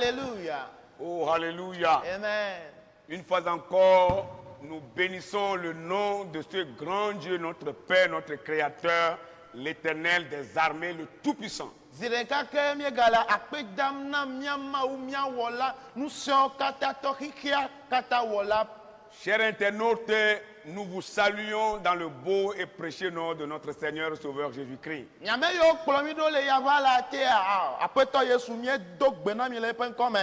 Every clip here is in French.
Alléluia. Oh, alléluia. Amen. Une fois encore, nous bénissons le nom de ce grand Dieu, notre Père, notre Créateur, l'Éternel des armées, le Tout-Puissant. Zireka ke miegala akpedam na miama ou miawola nous sommes kata tohikia kata wola. Chers internautes, nous vous saluons dans le beau et précieux nom de notre Seigneur et Sauveur Jésus-Christ. Nyame yo kplomido le yavala te a apeto Yesu mie dogbena mi le pen comme.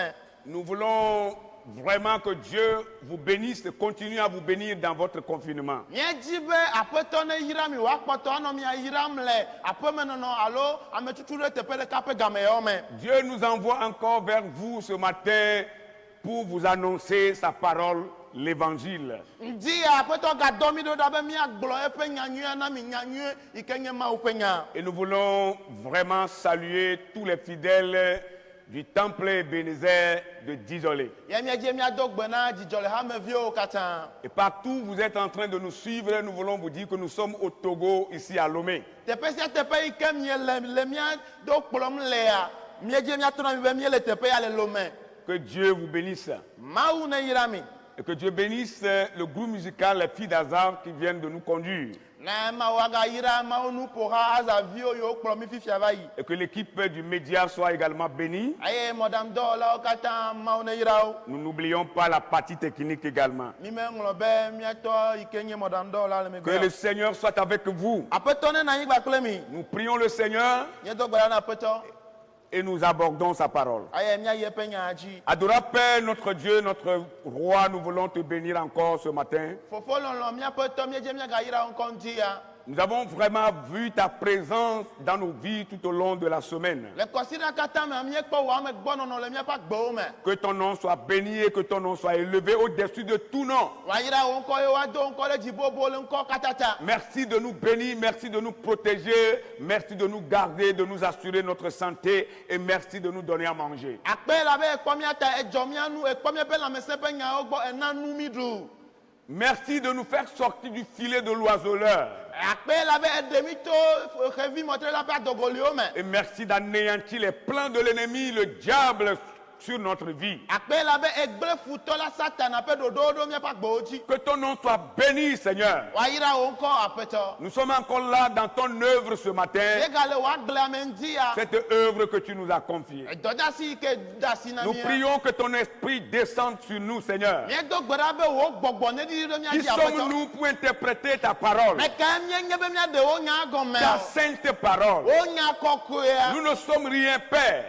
Nous voulons vraiment que Dieu vous bénisse et continue à vous bénir dans votre confinement. Mie dibe apeto ne yirami wa kpoto ano mi yiram le apemenono alo ametutu le tepe le kape game yo me. Dieu nous envoie encore vers vous ce matin pour vous annoncer sa parole, l'évangile. Ndi apeto ga domido dabe mi agblo epe nyanyu na mi nyanyu ikenye ma upenya. Et nous voulons vraiment saluer tous les fidèles du temple Ebenezer de Dizolé. Et partout où vous êtes en train de nous suivre, nous voulons vous dire que nous sommes au Togo, ici à Lomé. Que Dieu vous bénisse. Et que Dieu bénisse le groupe musical Les Filles d'Azar qui viennent de nous conduire. Et que l'équipe du média soit également bénie. Nous n'oublions pas la partie technique également. Que le Seigneur soit avec vous. Nous prions le Seigneur et nous abordons sa parole. Adorable Père, notre Dieu, notre roi, nous voulons te bénir encore ce matin. Nous avons vraiment vu ta présence dans nos vies tout au long de la semaine. Que ton nom soit béni et que ton nom soit élevé au-dessus de tout nom. Merci de nous bénir, merci de nous protéger, merci de nous garder, de nous assurer notre santé et merci de nous donner à manger. Merci de nous faire sortir du filet de l'oiseleur. Et merci d'anéantir les plans de l'ennemi, le diable, sur notre vie. Que ton nom soit béni, Seigneur. Nous sommes encore là dans ton œuvre ce matin. Cette œuvre que tu nous as confiée. Nous prions que ton esprit descende sur nous, Seigneur. Qui sommes-nous pour interpréter ta parole? Ta sainte parole. Nous ne sommes rien, Père.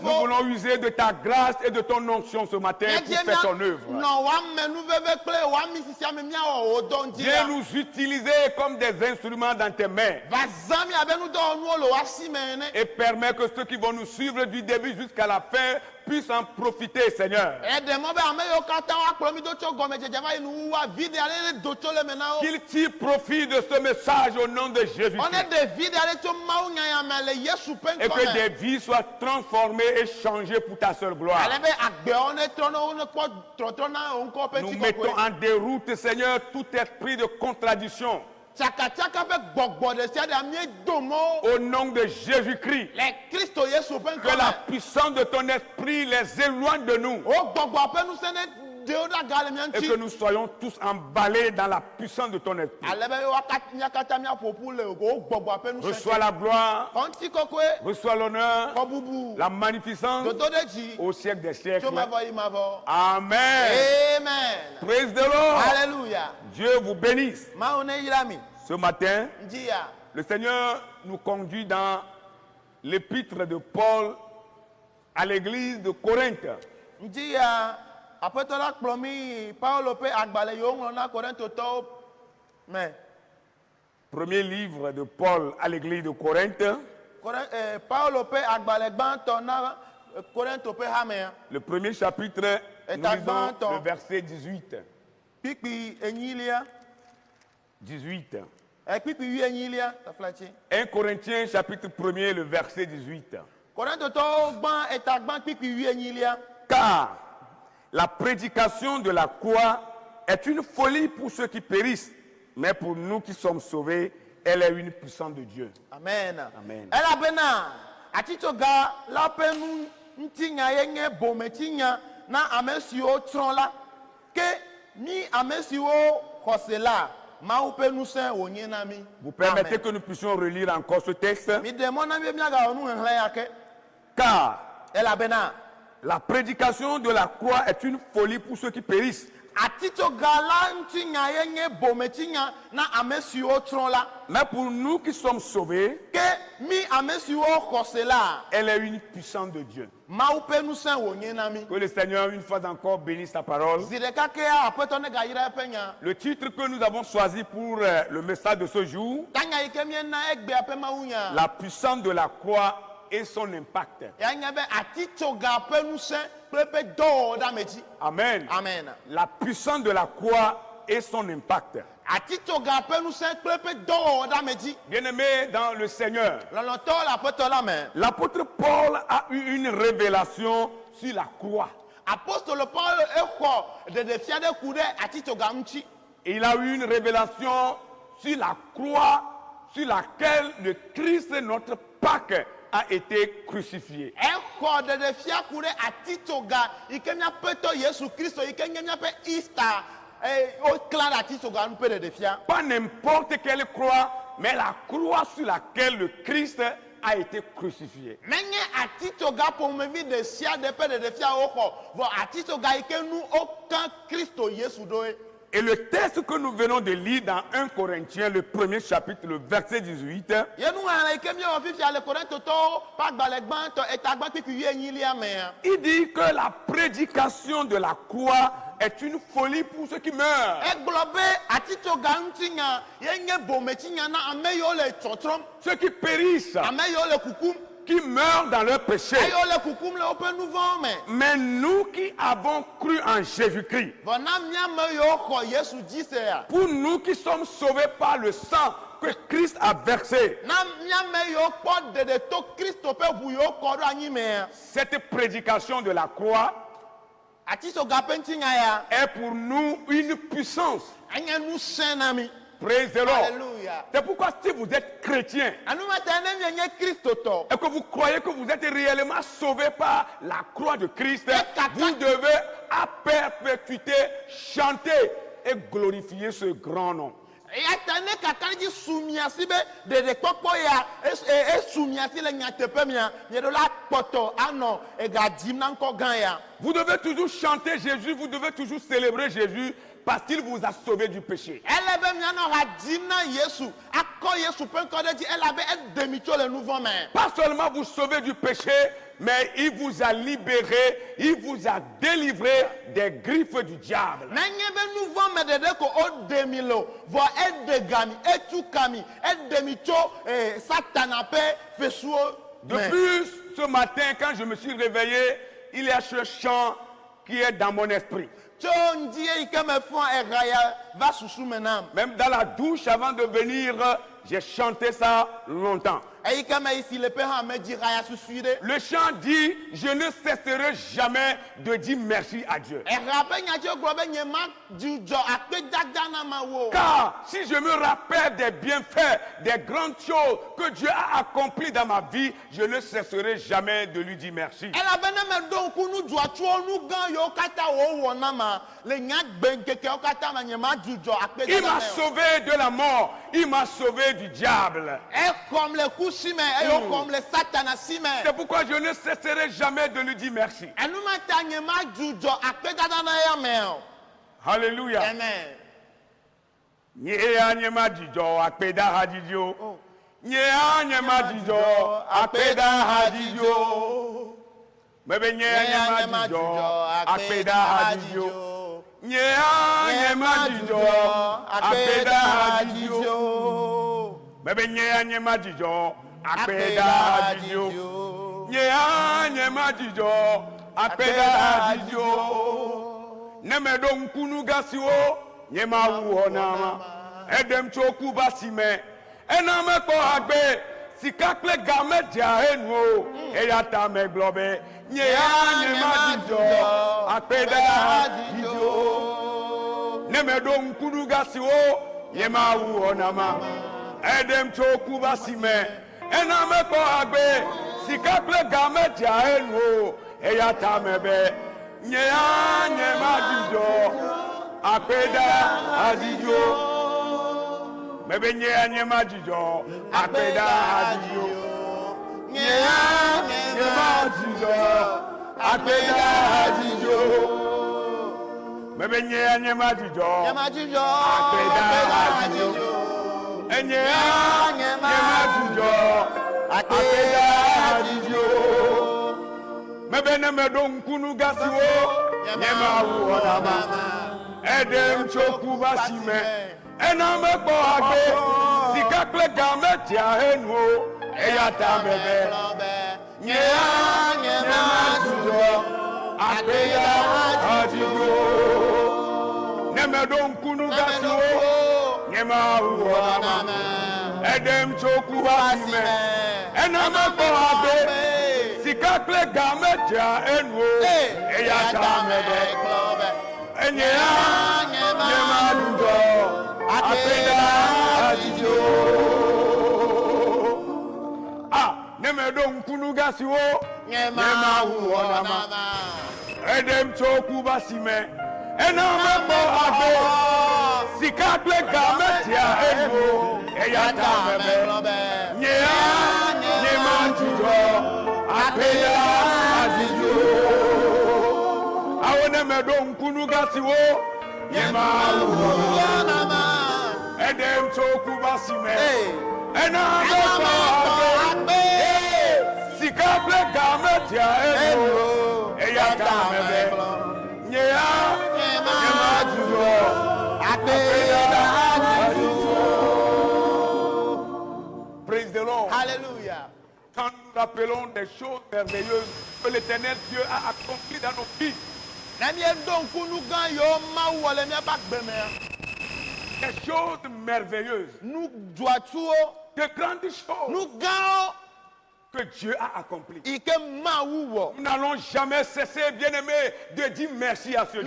Nous voulons user de ta grâce et de ton onction ce matin pour faire ton œuvre. Viens nous utiliser comme des instruments dans tes mains. Et permets que ceux qui vont nous suivre du début jusqu'à la fin puissent en profiter, Seigneur. Qu'ils tirent profit de ce message au nom de Jésus. Et que des vies soient transformées et changées pour ta seule gloire. Nous mettons en déroute, Seigneur, tout esprit de contradiction. Au nom de Jésus-Christ, que la puissance de ton esprit les éloigne de nous. Et que nous soyons tous emballés dans la puissance de ton esprit. Reçois la gloire, reçois l'honneur, la magnificence au siècle des siècles. Amen. Praise the Lord. Alléluia. Dieu vous bénisse. Ce matin, le Seigneur nous conduit dans l'épître de Paul à l'église de Corinthe. Premier livre de Paul à l'église de Corinthe. Le premier chapitre, nous lisons le verset 18. 18. 1 Corinthiens chapitre 1er, le verset 18. Car la prédication de la croix est une folie pour ceux qui périssent, mais pour nous qui sommes sauvés, elle est une puissance de Dieu. Amen. Amen. ntinya yenye bometinya na amesiwo tron la ke mi amesiwo khosela maupe nusen wonye na mi. Vous permettez que nous puissions relire encore ce texte? Mi demande mi miaga onu henla yake. Car Ela bena la prédication de la croix est une folie pour ceux qui périssent. atito gala ntinya yenye bometinya na amesiwo tron la Mais pour nous qui sommes sauvés, ke mi amesiwo khosela elle est une puissance de Dieu. maupe nusen wonye na mi. Que le Seigneur une fois encore bénisse sa parole. Zideka ke apeto ne ga yira penya. Le titre que nous avons choisi pour le message de ce jour, Tanya ikemie na egbe apema unya. la puissance de la croix et son impact. Amen. Amen. La puissance de la croix et son impact. Bien-aimé dans le Seigneur, l'apôtre Paul a eu une révélation sur la croix. Il a eu une révélation sur la croix sur laquelle le Christ, notre Pâques, a été crucifié. Pas n'importe quelle croix, mais la croix sur laquelle le Christ a été crucifié. Et le texte que nous venons de lire dans 1 Corinthiens, le premier chapitre, le verset 18, il dit que la prédication de la croix est une folie pour ceux qui meurent. Ceux qui périssent, qui meurent dans leur péché. Mais nous qui avons cru en Jésus-Christ, pour nous qui sommes sauvés par le sang que Christ a versé, cette prédication de la croix est pour nous une puissance. Praise the Lord. C'est pourquoi si vous êtes chrétien et que vous croyez que vous êtes réellement sauvé par la croix de Christ, vous devez à perpétuité chanter et glorifier ce grand nom. Vous devez toujours chanter Jésus, vous devez toujours célébrer Jésus parce qu'il vous a sauvé du péché. Pas seulement vous sauver du péché, mais il vous a libéré, il vous a délivré des griffes du diable. Depuis ce matin, quand je me suis réveillé, il y a ce chant qui est dans mon esprit. Même dans la douche, avant de venir, j'ai chanté ça longtemps. Le chant dit, je ne cesserai jamais de dire merci à Dieu. Car si je me rappelle des bienfaits, des grandes choses que Dieu a accomplies dans ma vie, je ne cesserai jamais de lui dire merci. Il m'a sauvé de la mort, il m'a sauvé du diable. C'est pourquoi je ne cesserai jamais de lui dire merci. Alléluia. Amen. Nemedon kunugasiwo nyema wuonama edem choku basime ename ko agbe sikakle game dia enu eyata me globe nyema dijo apeda dijo nemedon kunugasiwo nyema wuonama edem choku basime ename ko agbe Sika kple game tia enu eya ta mebe nyea nyema dijo apeda adijo mebe nyea nyema dijo apeda adijo nyea nyema dijo apeda adijo mebe nyea nyema dijo apeda adijo nyea nyema dijo apeda adijo mebe ne medo nkunu gasiwo nyema wu onama edem choku basime ena mekpo agbe sika kple game tia enu eya ta mebe nyea nyema dijo apeda adijo ne medo nkunu gasiwo nyema wu onama edem choku basime ena mekpo agbe sika kple game tia enu eya ta mebe enyea nyema dijo apeda adijo ne medo nkunu gasiwo nyema wu onama edem choku basime ena mekpo agbe sika kple game tia enu eya ta mebe nyea nyema dijo apeda adijo awone medo nkunu gasiwo nyema onama edem choku basime ena mekpo agbe sika kple game tia enu eya ta mebe nyea nyema dijo apeda adijo. Praise the Lord. Hallelujah. Quand nous rappelons des choses merveilleuses que l'Éternel Dieu a accomplies dans nos vies, des choses merveilleuses, de grandes choses que Dieu a accomplies. Nous n'allons jamais cesser, bien-aimés, de dire merci à ce Dieu.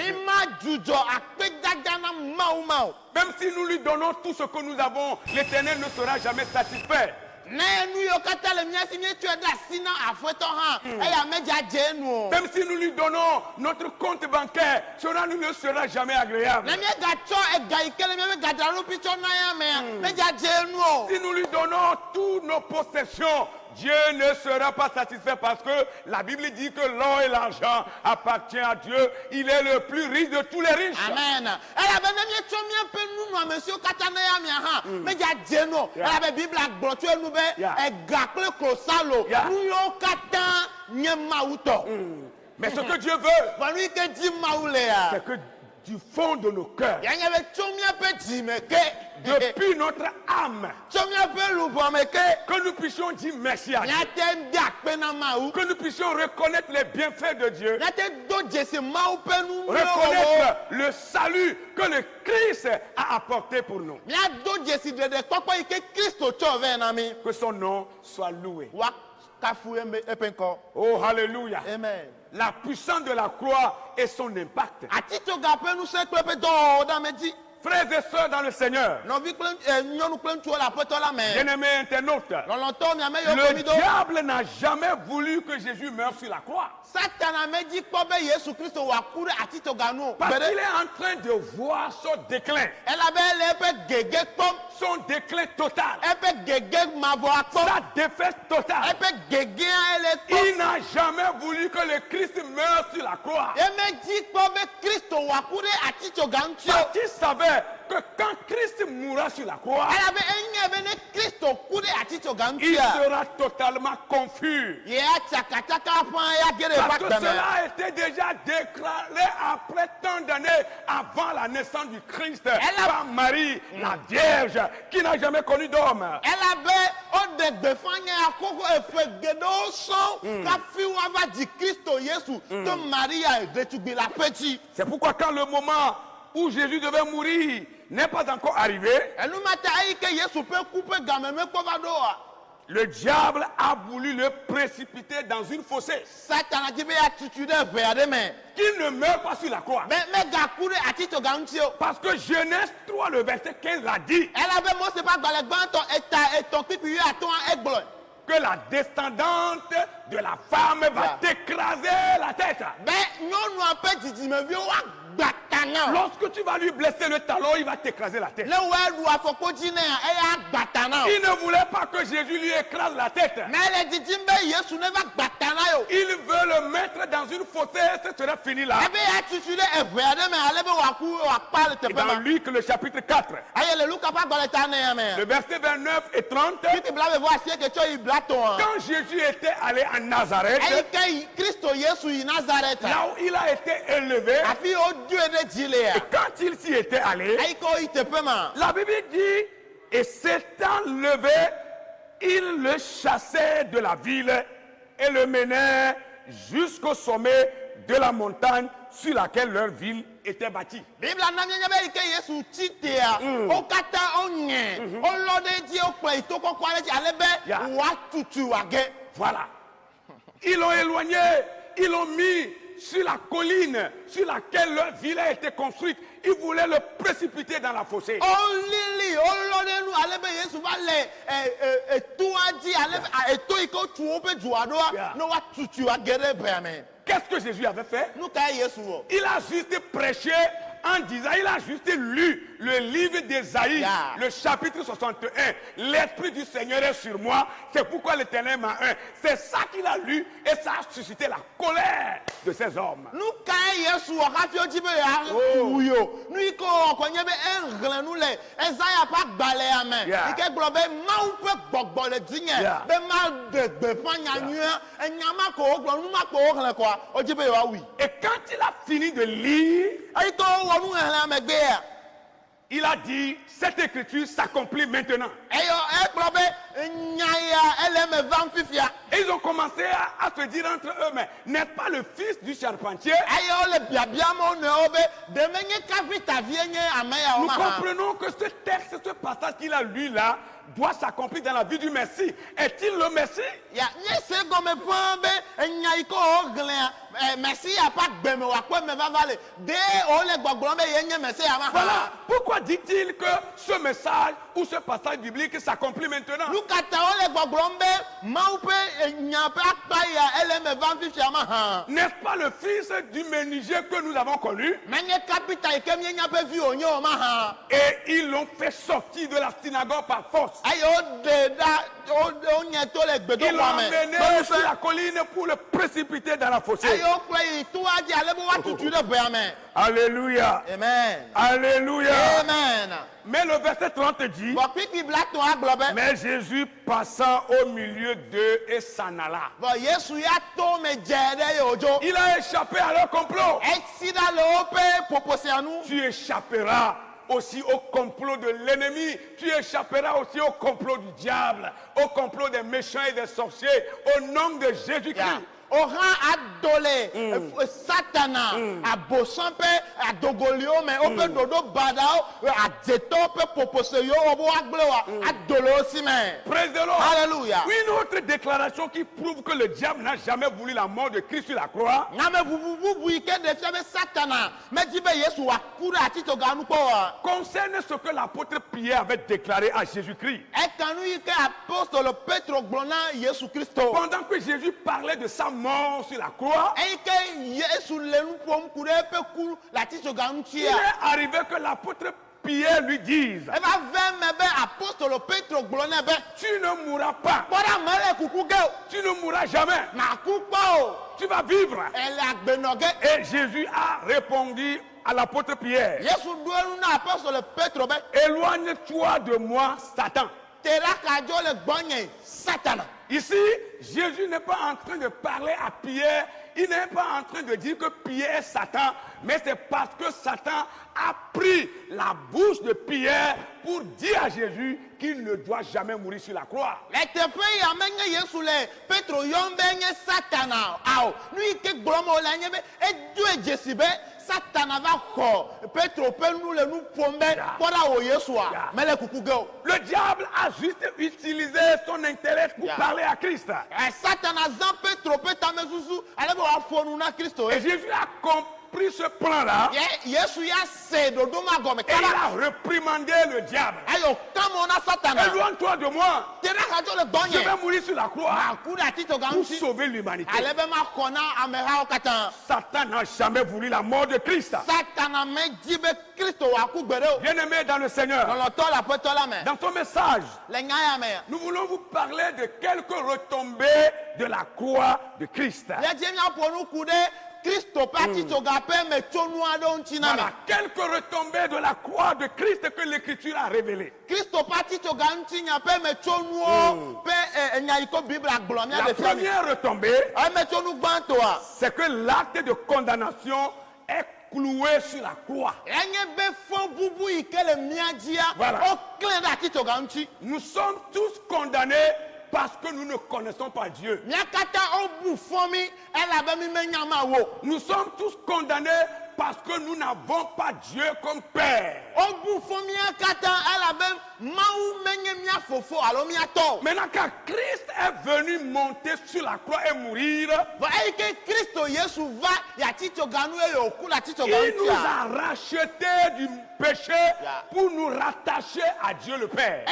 Même si nous lui donnons tout ce que nous avons, l'Éternel ne sera jamais satisfait. Même si nous lui donnons notre compte bancaire, cela ne sera jamais agréable. Si nous lui donnons toutes nos possessions, Dieu ne sera pas satisfait parce que la Bible dit que l'or et l'argent appartient à Dieu. Il est le plus riche de tous les riches. Amen. Mais ce que Dieu veut, c'est que du fond de nos cœurs, depuis notre âme, que nous puissions dire merci à Dieu, que nous puissions reconnaître les bienfaits de Dieu, reconnaître le salut que le Christ a apporté pour nous. Que son nom soit loué. Oh, hallelujah. Amen. La puissance de la croix et son impact. Frères et sœurs dans le Seigneur, bien-aimés internautes, le diable n'a jamais voulu que Jésus meure sur la croix. Parce qu'il est en train de voir son déclin. Son déclin total. Sa défaite totale. Il n'a jamais voulu que le Christ meure sur la croix. Parce qu'il savait que quand Christ mourra sur la croix, il sera totalement confus. Parce que cela a été déjà déclaré après tant d'années avant la naissance du Christ par Marie, la Vierge, qui n'a jamais connu d'homme. C'est pourquoi quand le moment où Jésus devait mourir n'est pas encore arrivé, le diable a voulu le précipiter dans une fossée. Qu'il ne meure pas sur la croix. Parce que Genèse 3, le verset 15 a dit que la descendante de la femme va t'écraser la tête. Lorsque tu vas lui blesser le talon, il va t'écraser la tête. Il ne voulait pas que Jésus lui écrase la tête. Il veut le mettre dans une fossé, ce sera fini là. Et dans Luc le chapitre 4, le verset 29 et 30, quand Jésus était allé à Nazareth, là où il a été élevé, et quand il s'y était allé, la Bible dit, et s'étant levé, il le chassait de la ville et le menait jusqu'au sommet de la montagne sur laquelle leur ville était bâtie. Voilà. Ils l'ont éloigné, ils l'ont mis sur la colline sur laquelle leur ville a été construite. Ils voulaient le précipiter dans la fossée. Qu'est-ce que Jésus avait fait? Il a juste prêché en disant, il a juste lu le livre d'Ésaïe, le chapitre 61. L'Esprit du Seigneur est sur moi, c'est pourquoi l'Éternel m'a un. C'est ça qu'il a lu et ça a suscité la colère de ces hommes. Et quand il a fini de lire, il a dit, cette écriture s'accomplit maintenant. Et ils ont commencé à se dire entre eux, mais n'est pas le fils du charpentier? Nous comprenons que ce texte, ce passage qu'il a lu là, doit s'accomplir dans la vie du Messie. Est-il le Messie? Voilà. Pourquoi dit-il que ce message ou ce passage biblique s'accomplit maintenant? N'est-ce pas le fils du menuisier que nous avons connu? Et ils l'ont fait sortir de la synagogue par force. Ils l'ont emmené sur la colline pour le précipiter dans la fossée. Alléluia. Amen. Alléluia. Amen. Mais le verset 30 dit, mais Jésus passant au milieu d'eux et s'en alla. Il a échappé à leur complot. Tu échapperas aussi au complot de l'ennemi. Tu échapperas aussi au complot du diable, au complot des méchants et des sorciers, au nom de Jésus-Christ. Satana Praise the Lord. Alléluia. Oui, une autre déclaration qui prouve que le diable n'a jamais voulu la mort de Christ sur la croix. Concerne ce que l'apôtre Pierre avait déclaré à Jésus-Christ. Pendant que Jésus parlait de sa mort sur la croix, il est arrivé que l'apôtre Pierre lui dise, tu ne mourras pas, tu ne mourras jamais, tu vas vivre. Et Jésus a répondu à l'apôtre Pierre, éloigne-toi de moi, Satan. Ici, Jésus n'est pas en train de parler à Pierre, il n'est pas en train de dire que Pierre est Satan, mais c'est parce que Satan a pris la bouche de Pierre pour dire à Jésus qu'il ne doit jamais mourir sur la croix. Le diable a juste utilisé son intellect pour parler à Christ. Et Jésus a pris ce plan-là et il a réprimandé le diable. Éloigne-toi de moi. Je vais mourir sur la croix pour sauver l'humanité. Satan n'a jamais voulu la mort de Christ. Bien-aimé dans le Seigneur, dans ton message, nous voulons vous parler de quelques retombées de la croix de Christ. Voilà, quelques retombées de la croix de Christ que l'Écriture a révélées. La première retombée, c'est que l'acte de condamnation est cloué sur la croix. Voilà. Nous sommes tous condamnés parce que nous ne connaissons pas Dieu. Nous sommes tous condamnés parce que nous n'avons pas Dieu comme Père. Maintenant, quand Christ est venu monter sur la croix et mourir, il nous a rachetés du péché pour nous rattacher à Dieu le Père.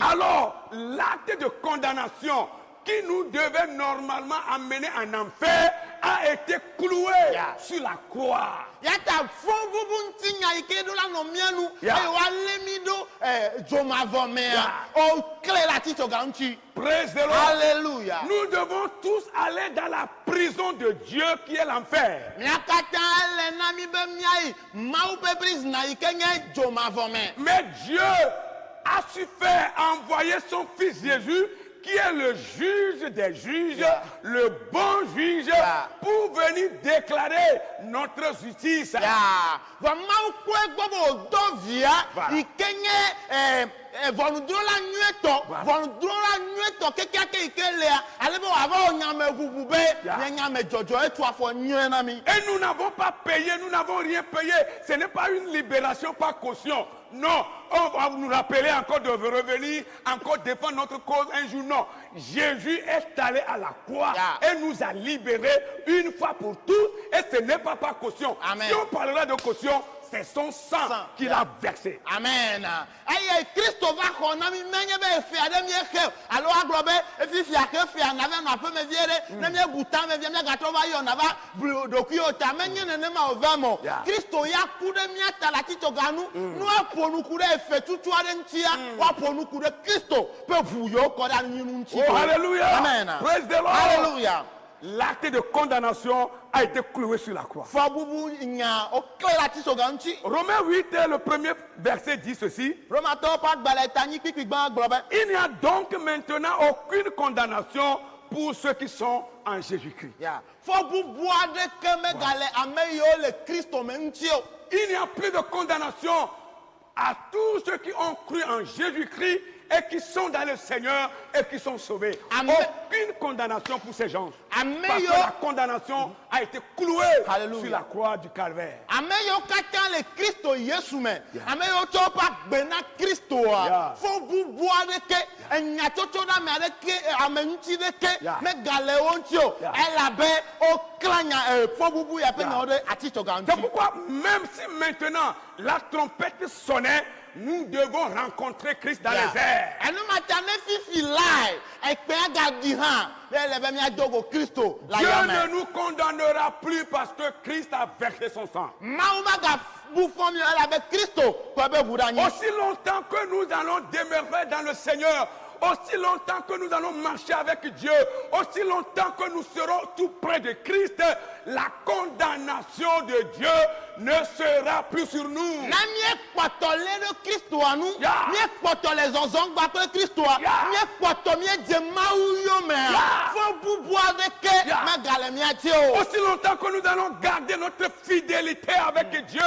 Alors, l'acte de condamnation qui nous devait normalement amener en enfer a été cloué sur la croix. Praise the Lord. Alléluia. Nous devons tous aller dans la prison de Dieu qui est l'enfer. Mais Dieu a su faire envoyer son fils Jésus, qui est le juge des juges, le bon juge, pour venir déclarer notre justice. Et nous n'avons pas payé, nous n'avons rien payé. Ce n'est pas une libération par caution. Non, on va nous rappeler encore de revenir, encore défendre notre cause un jour. Non, Jésus est allé à la croix et nous a libérés une fois pour toutes. Et ce n'est pas par caution. Amen. Si on parlera de caution, c'est son sang qu'il a versé. Amen. Christo va konami menye be fi adem ye ke alo aglobe efi fi ake fi anave na pe me viere na me buta me vie me gato ba yo na ba dokuyo ta menye ne ma ovamo Christo ya kude mi atala tito ganu no aponu kude efe tutu ade ntia wa ponu kude Christo pe vuyo ko da nyinu nti. Oh hallelujah. Amen. Praise the Lord. Hallelujah. L'acte de condamnation a été cloué sur la croix. Romains 8, le premier verset dit ceci. Il n'y a donc maintenant aucune condamnation pour ceux qui sont en Jésus-Christ. Il n'y a plus de condamnation à tous ceux qui ont cru en Jésus-Christ et qui sont dans le Seigneur et qui sont sauvés. Amen. Aucune condamnation pour ces gens. Amen. Parce que la condamnation a été clouée sur la croix du Calvaire. Amen. C'est pourquoi même si maintenant la trompette sonnait, nous devons rencontrer Christ dans les airs. Dieu ne nous condamnera plus parce que Christ a versé son sang. Aussi longtemps que nous allons demeurer dans le Seigneur, aussi longtemps que nous allons marcher avec Dieu, aussi longtemps que nous serons tout près de Christ, la condamnation de Dieu ne sera plus sur nous. Aussi longtemps que nous allons garder notre fidélité avec Dieu,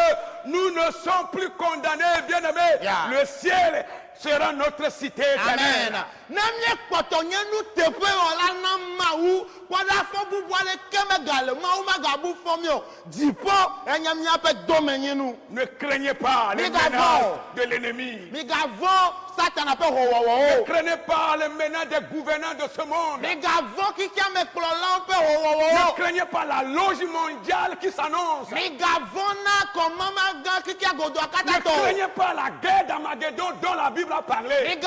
nous ne sommes plus condamnés, bien-aimés. Le ciel sera notre cité éternelle. Ne craignez pas les menaces de l'ennemi. Ne craignez pas les menaces des gouvernants de ce monde. Ne craignez pas la loge mondiale qui s'annonce. Ne craignez pas la guerre d'Armageddon dont la Bible a parlé.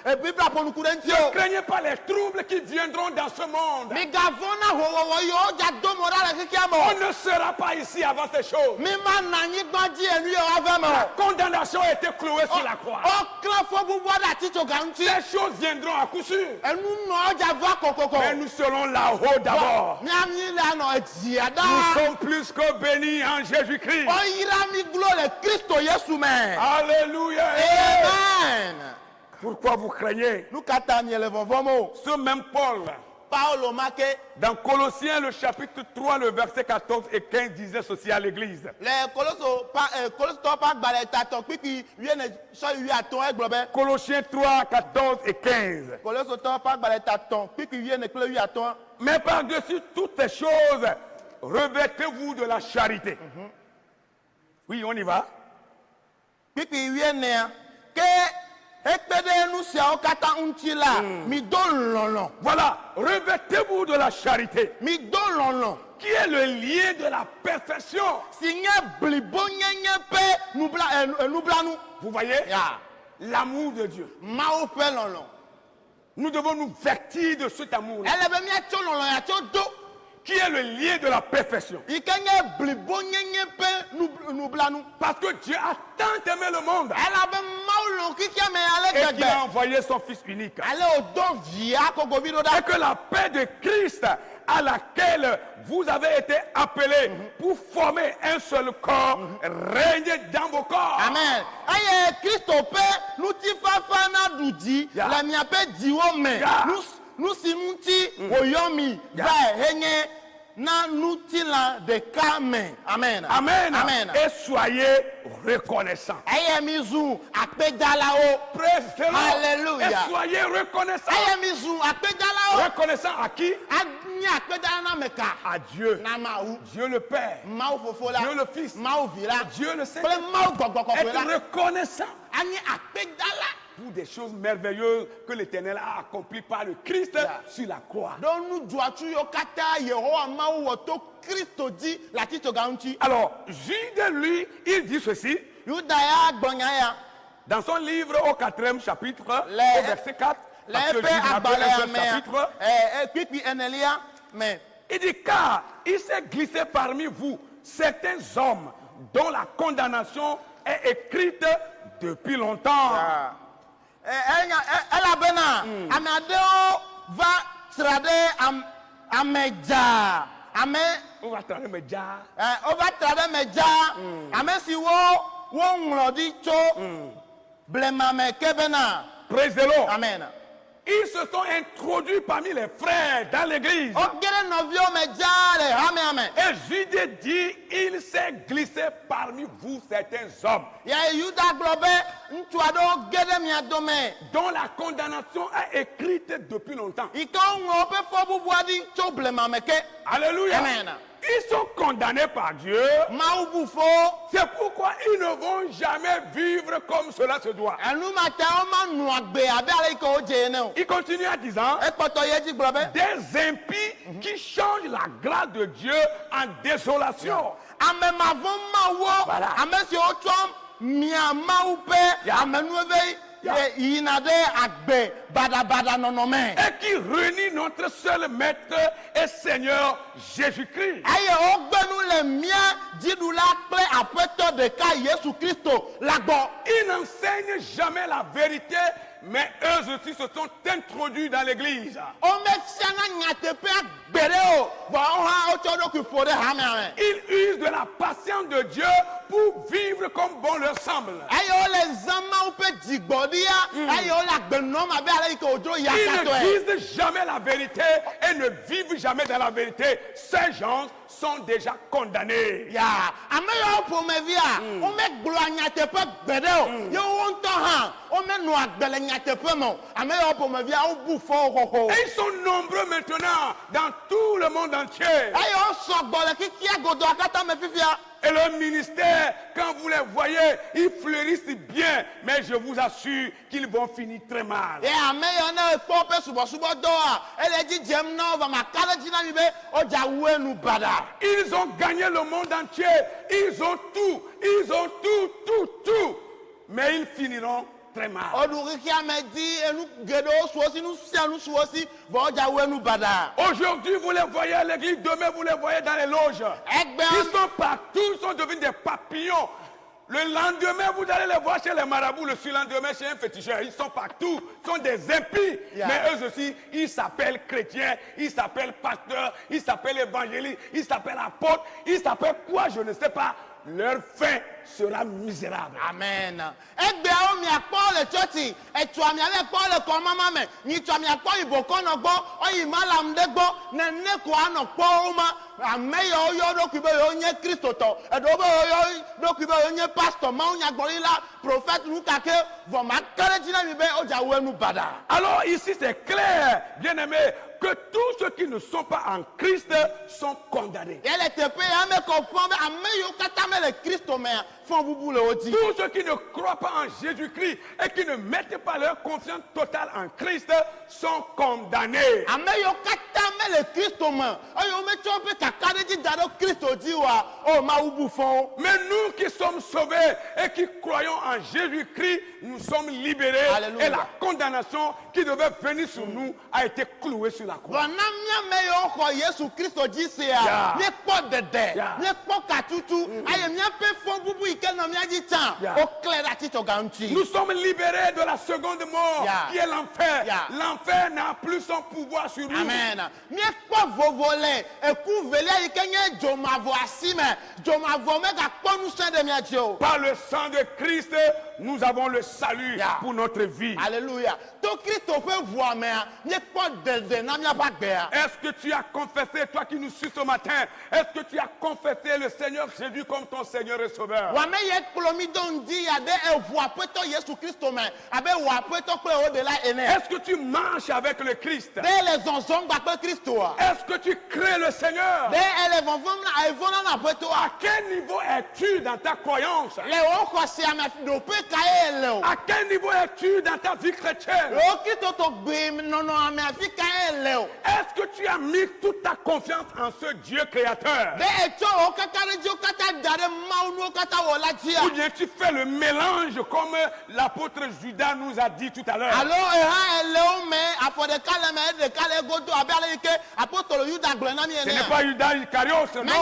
Ne craignez pas les troubles qui viendront dans ce monde. On ne sera pas ici avant ces choses. La condamnation a été clouée sur la croix. Ces choses viendront à coup sûr. Mais nous serons là-haut d'abord. Nous sommes plus que bénis en Jésus-Christ. Alléluia. Amen. Pourquoi vous craignez? Ce même Paul, dans Colossiens le chapitre 3, le verset 14 et 15 disait ceci à l'église. Colossiens 3, 14 et 15. Mais par-dessus toutes ces choses, revêtez-vous de la charité. Oui, on y va. Voilà, revêtez-vous de la charité, qui est le lien de la perfection. Vous voyez, l'amour de Dieu. Nous devons nous vêtir de cet amour, qui est le lien de la perfection. Parce que Dieu a tant aimé le monde et qu'il a envoyé son Fils unique. Et que la paix de Christ, à laquelle vous avez été appelés pour former un seul corps, règne dans vos corps. Amen. Amen. Amen. Amen. Et soyez reconnaissants. Alléluia. Et soyez reconnaissants. Reconnaissants à qui? À Dieu. Dieu le Père. Dieu le Fils. Dieu le Saint-Esprit. Être reconnaissant pour des choses merveilleuses que l'Éternel a accomplies par le Christ sur la croix. Alors, Jude, lui, il dit ceci. Dans son livre au 4e chapitre, au verset 4, parce que Jude n'a pas un seul chapitre, il dit, car il s'est glissé parmi vous certains hommes dont la condamnation est écrite depuis longtemps. Praise the Lord. Amen. Ils se sont introduits parmi les frères dans l'église. Et Jude dit, il s'est glissé parmi vous certains hommes dont la condamnation est écrite depuis longtemps. Alléluia. Amen. Ils sont condamnés par Dieu. C'est pourquoi ils ne vont jamais vivre comme cela se doit. Il continue en disant, des impies qui changent la grâce de Dieu en désolation. Voilà. Et qui réunit notre seul maître et Seigneur Jésus-Christ. Ils n'enseignent jamais la vérité, mais eux aussi se sont introduits dans l'église. Ils usent de la patience de Dieu pour vivre comme bon leur semble. Ils ne disent jamais la vérité et ne vivent jamais dans la vérité. Ces gens sont déjà condamnés. Et ils sont nombreux maintenant dans tout le le monde entier. Et le ministère, quand vous les voyez, ils fleurissent bien, mais je vous assure qu'ils vont finir très mal. Ils ont gagné le monde entier, ils ont tout, tout, mais ils finiront très mal. Aujourd'hui, vous les voyez à l'église, demain, vous les voyez dans les loges. Ils sont partout, ils sont devenus des papillons. Le lendemain, vous allez les voir chez les marabouts, le surlendemain chez un féticheur. Ils sont partout, ils sont des impies. Mais eux aussi, ils s'appellent chrétiens, ils s'appellent pasteurs, ils s'appellent évangélistes, ils s'appellent apôtres, ils s'appellent quoi, je ne sais pas. Leur fin sera misérable. Amen. Alors ici c'est clair, bien aimé, que tous ceux qui ne sont pas en Christ sont condamnés. Tous ceux qui ne croient pas en Jésus-Christ et qui ne mettent pas leur confiance totale en Christ sont condamnés. Mais nous qui sommes sauvés et qui croyons en Jésus-Christ, nous sommes libérés. Alléluia. Et la condamnation qui devait venir sur nous a été clouée sur la croix. Nous sommes libérés de la seconde mort qui est l'enfer. L'enfer n'a plus son pouvoir sur nous. Amen. Par le sang de Christ, nous avons le salut pour notre vie. Alléluia. Est-ce que tu as confessé, toi qui nous suis ce matin, est-ce que tu as confessé le Seigneur Jésus comme ton Seigneur et Sauveur? Est-ce que tu marches avec le Christ? Est-ce que tu crées le Seigneur? À quel niveau es-tu dans ta croyance? À quel niveau es-tu dans ta vie chrétienne? Est-ce que tu as mis toute ta confiance en ce Dieu créateur? Ou bien tu fais le mélange comme l'apôtre Judas nous a dit tout à l'heure? Ce n'est pas Judas Iscariote, non.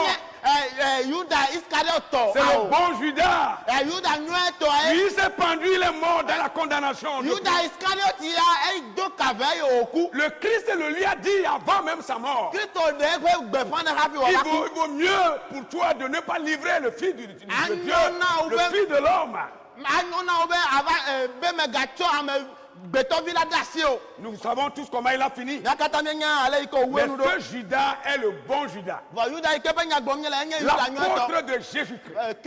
C'est le bon Judas. Lui s'est pendu, il est mort dans la condamnation. Le Christ le lui a dit avant même sa mort. Il vaut mieux pour toi de ne pas livrer le Fils de Dieu, le Fils de l'homme. Nous savons tous comment il a fini. Mais ce Judas est le bon Judas. L'apôtre de Jésus-Christ.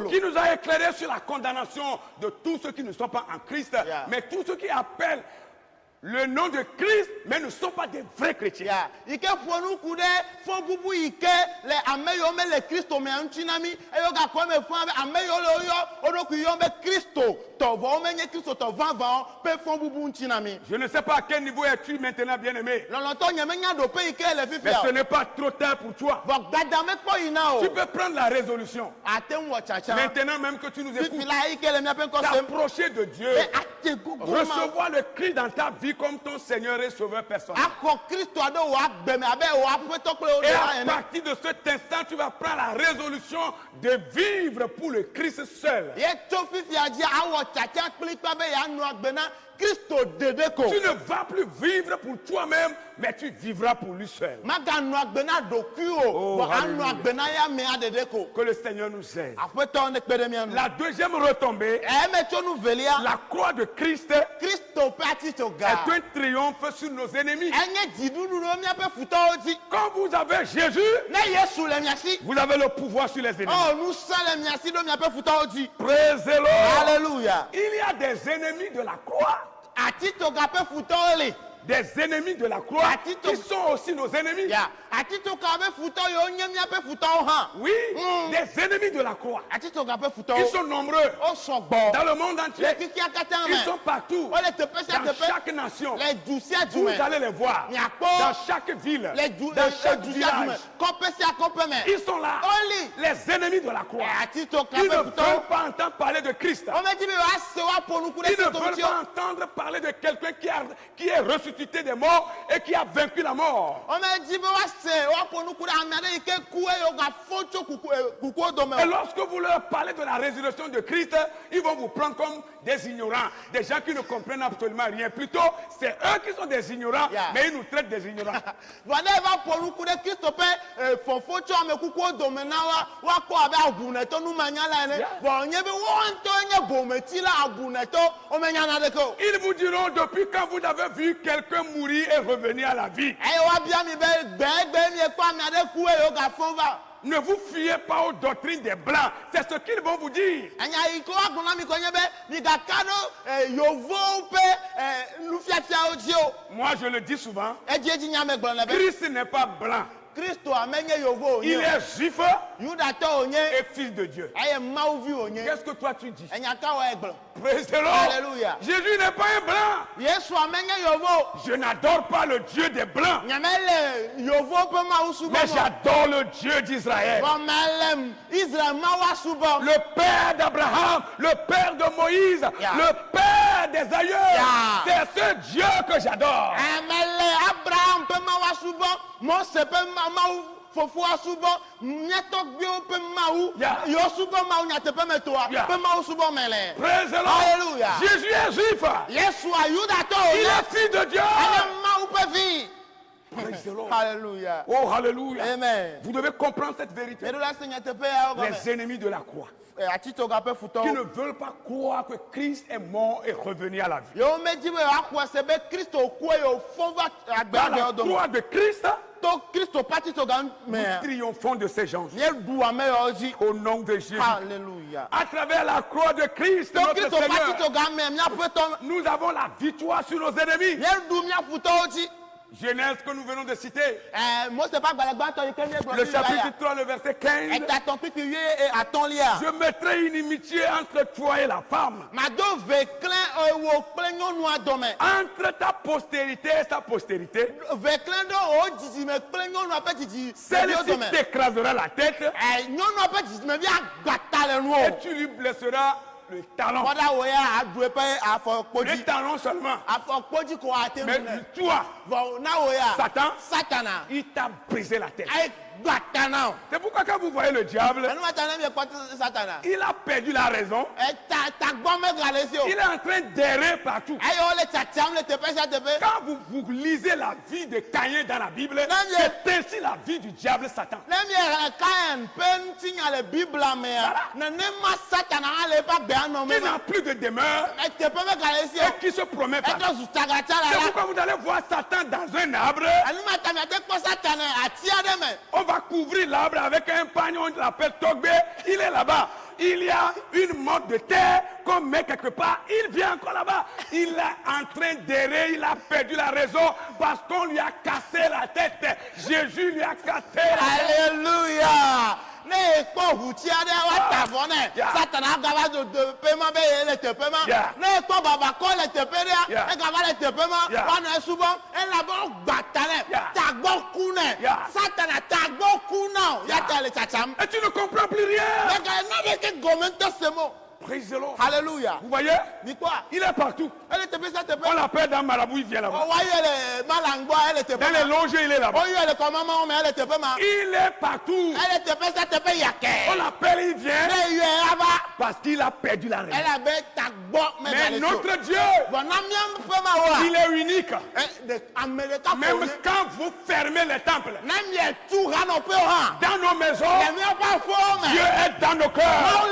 Qui nous a éclairé sur la condamnation de tous ceux qui ne sont pas en Christ. Mais tous ceux qui appellent le nom de Christ, mais ne sont pas des vrais chrétiens. Je ne sais pas à quel niveau es-tu maintenant, bien-aimé. Mais ce n'est pas trop tard pour toi. Tu peux prendre la résolution. Maintenant même que tu nous écoutes, t'approcher de Dieu, recevoir le Christ dans ta vie comme ton Seigneur et Sauveur personnel. Et à partir de cet instant, tu vas prendre la résolution de vivre pour le Christ seul. Tu ne vas plus vivre pour toi-même, mais tu vivras pour lui seul. Oh, que le Seigneur nous aide. La deuxième retombée, la croix de Christ est un triomphe sur nos ennemis. Quand vous avez Jésus, vous avez le pouvoir sur les ennemis. Praise the Lord. Alléluia. Il y a des ennemis de la croix. des ennemis de la croix qui sont aussi nos ennemis. Oui, des ennemis de la croix. Ils sont nombreux dans le monde entier. Ils sont partout, dans chaque nation. Vous allez les voir dans chaque ville, dans chaque village. Ils sont là, les ennemis de la croix. Ils ne veulent pas entendre parler de Christ. Ils ne veulent pas entendre parler de quelqu'un qui est ressuscité des morts et qui a vaincu la mort. Et lorsque vous leur parlez de la résurrection de Christ, ils vont vous prendre comme des ignorants, des gens qui ne comprennent absolument rien. Plutôt, c'est eux qui sont des ignorants, mais ils nous traitent des ignorants. Ils vous diront depuis quand vous avez vu quelqu'un mourir et revenir à la vie. Ne vous fiez pas aux doctrines des Blancs. C'est ce qu'ils vont vous dire. Moi, je le dis souvent. Christ n'est pas blanc. Il est juif et fils de Dieu. Qu'est-ce que toi tu dis? Praise the Lord. Alléluia. Jésus n'est pas un blanc. Je n'adore pas le Dieu des blancs, mais j'adore le Dieu d'Israël. Le Père d'Abraham, le Père de Moïse, le Père des aïeux. C'est ce Dieu que j'adore. Praise the Lord. Alléluia. Jésus est juif. Il est fils de Dieu. Praise the Lord. Alléluia. Oh, alléluia. Amen. Vous devez comprendre cette vérité. Les ennemis de la croix qui ne veulent pas croire que Christ est mort et revenu à la vie. Dans la croix de Christ, nous triomphons de ces gens. Au nom de Jésus. Alléluia. À travers la croix de Christ, notre Seigneur, nous avons la victoire sur nos ennemis. Genèse que nous venons de citer. Le chapitre 3, le verset 15. Je mettrai une inimitié entre toi et la femme. Entre ta postérité et sa postérité. Celle-ci t'écrasera la tête. Et tu lui blesseras le talon. Le talon seulement. Mais toi, Satan, il t'a brisé la tête. C'est pourquoi quand vous voyez le diable, il a perdu la raison. Il est en train d'errer partout. Quand vous lisez la vie de Caïn dans la Bible, c'est ainsi la vie du diable Satan. Qui n'a plus de demeure et qui se promet pas. C'est pourquoi vous allez voir Satan dans un arbre. On va couvrir l'arbre avec un pagne, on l'appelle Togbé. Il est là-bas. Il y a une motte de terre qu'on met quelque part. Il vient encore là-bas. Il est en train d'errer. Il a perdu la raison parce qu'on lui a cassé la tête. Jésus lui a cassé la tête. Alléluia. Et tu ne comprends plus rien. Praise the Lord. Alléluia. Vous voyez? Il est partout. On l'appelle dans Marabout, il vient là-bas. Dans les loges, il est là-bas. Il est partout. On l'appelle, il vient. Parce qu'il a perdu la raison. Mais notre Dieu, il est unique. Même quand vous fermez les temples, dans nos maisons, Dieu est dans nos cœurs.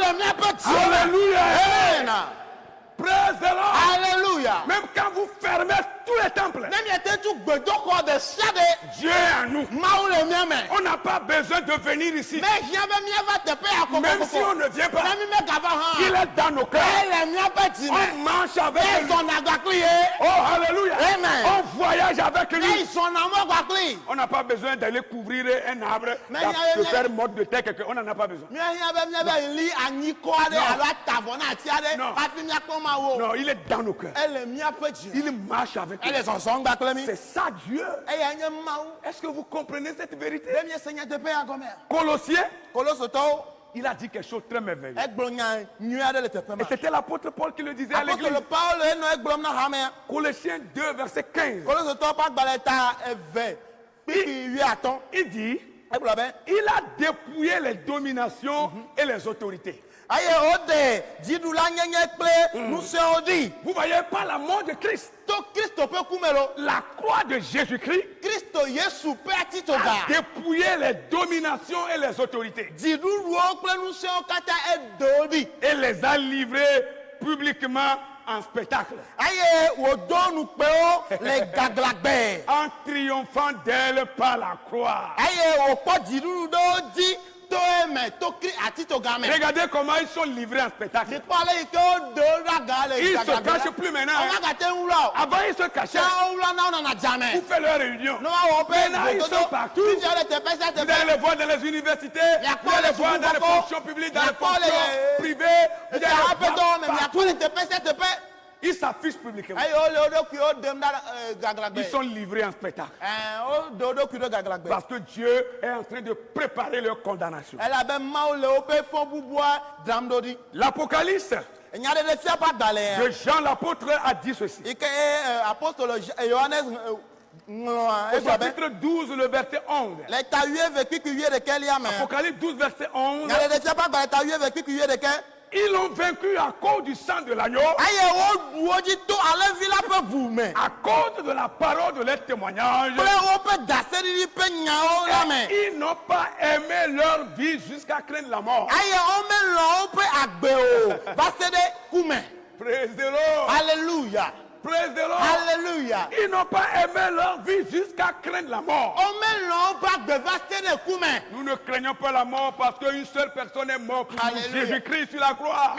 Alléluia. Alléluia. Praise the Lord. Alléluia. Alléluia. Même quand vous fermez tous les temples, Dieu est en nous. On n'a pas besoin de venir ici. Même si on ne vient pas, il est dans nos cœurs. On marche avec lui. Oh, alléluia. On voyage avec lui. On n'a pas besoin d'aller couvrir un arbre, de faire mode de terre. On n'en a pas besoin. Non, il est dans nos cœurs. Il marche avec nous. C'est ça Dieu. Est-ce que vous comprenez cette vérité? Colossiens, il a dit quelque chose de très merveilleux. Et c'était l'apôtre Paul qui le disait à l'église. Colossiens 2, verset 15. Il dit, il a dépouillé les dominations et les autorités. Vous voyez pas la mort de Christ. La croix de Jésus-Christ a dépouillé les dominations et les autorités. Et les a livrées publiquement en spectacle. En triomphant d'elle par la croix. Regardez comment ils sont livrés en spectacle. Ils ne se cachent plus maintenant. Avant ils se cachaient. Vous faites leur réunion. Maintenant ils sont partout. Vous allez les voir dans les universités. Vous allez les voir dans les fonctions publiques, dans les fonctions privées. Vous allez les voir partout. Ils s'affichent publiquement. Ils sont livrés en spectacle. Parce que Dieu est en train de préparer leur condamnation. L'Apocalypse de Jean l'apôtre a dit ceci. Au chapitre 12, le verset 11. Apocalypse 12, verset 11. Ils l'ont vaincu à cause du sang de l'agneau, à cause de la parole de leur témoignage. Et ils n'ont pas aimé leur vie jusqu'à craindre la mort. Praise the Lord. Alléluia. Praise the Lord. Alléluia. Ils n'ont pas aimé leur vie jusqu'à craindre la mort. Nous ne craignons pas la mort parce qu'une seule personne est morte pour nous, Jésus-Christ sur la croix.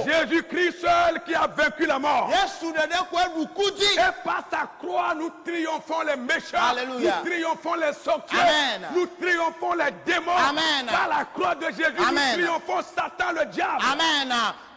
C'est Jésus-Christ seul qui a vaincu la mort. Et par sa croix, nous triomphons les méchants. Alléluia. Nous triomphons les sorciers. Amen. Nous triomphons les démons. Amen. Par la croix de Jésus, Amen. nous triomphons Satan le diable. Amen.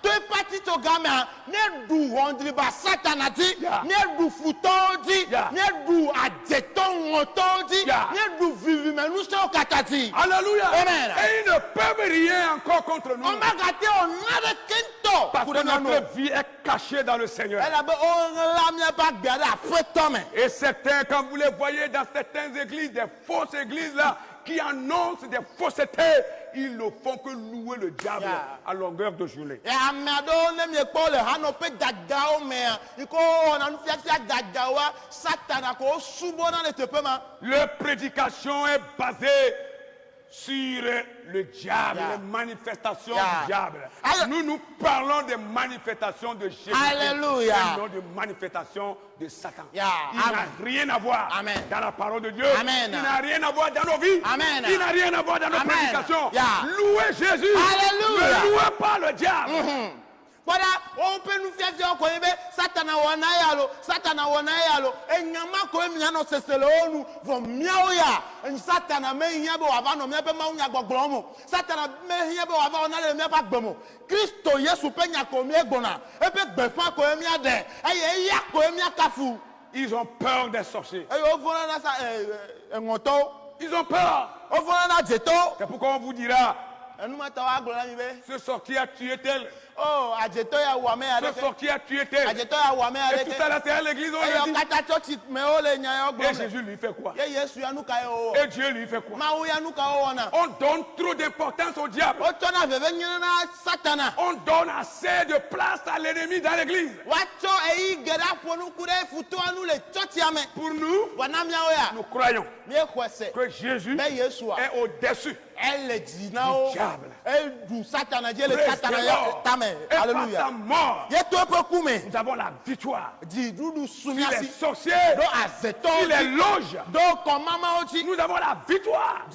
To parti to gama ne du wondri ba satanati ne du futodi ne du ajeton otodi ne du vivimenu so katati. Alléluia. Amen. Et ils ne peuvent rien encore contre nous. On m'a gâté on a de quinto parce que notre vie est cachée dans le Seigneur. Et certains, quand vous les voyez dans certaines églises, des fausses églises là, qui annoncent des faussetés, ils ne font que louer le diable à longueur de journée. Leur prédication est basée sur le diable, les manifestations du diable. Nous parlons des manifestations de Jésus, Alléluia. et non de manifestations de Satan. Il Amen. n'a rien à voir Amen. dans la parole de Dieu. Amen. Il n'a rien à voir dans nos vies. Amen. Il n'a rien à voir dans nos Amen. prédications. Yeah. Louez Jésus. Alléluia. Ne louez pas le diable. Voilà, on peut nous faire dire qu'on est Satana wana yalo, Satana wana yalo, et nyama ko emiano seselo onu, vo miaoya, Satana me nyabo avano me pe ma unya gbogbomo, Satana me nyabo avano na le me pa gbomo. Kristo Yesu pe nya ko mi egbona, e pe gbefa ko emia de, eye ya ko emia kafu. Ils ont peur des sorciers. E o vona na sa ngoto, Ils ont peur. o vona na jeto. C'est pourquoi on vous dira, ce sorcier a tué tel. Oh, Ce sorcier a tué tel. Et tout ça là, c'est à l'église, on le dit. Et Jésus lui fait quoi? Et Dieu lui fait quoi? On donne trop d'importance au diable. On donne assez de place à l'ennemi dans l'église. Pour nous, nous croyons que Jésus est au-dessus du diable. Alléluia. Sa mort, nous avons la victoire. Sur les sorciers, sur les loges, nous avons la victoire.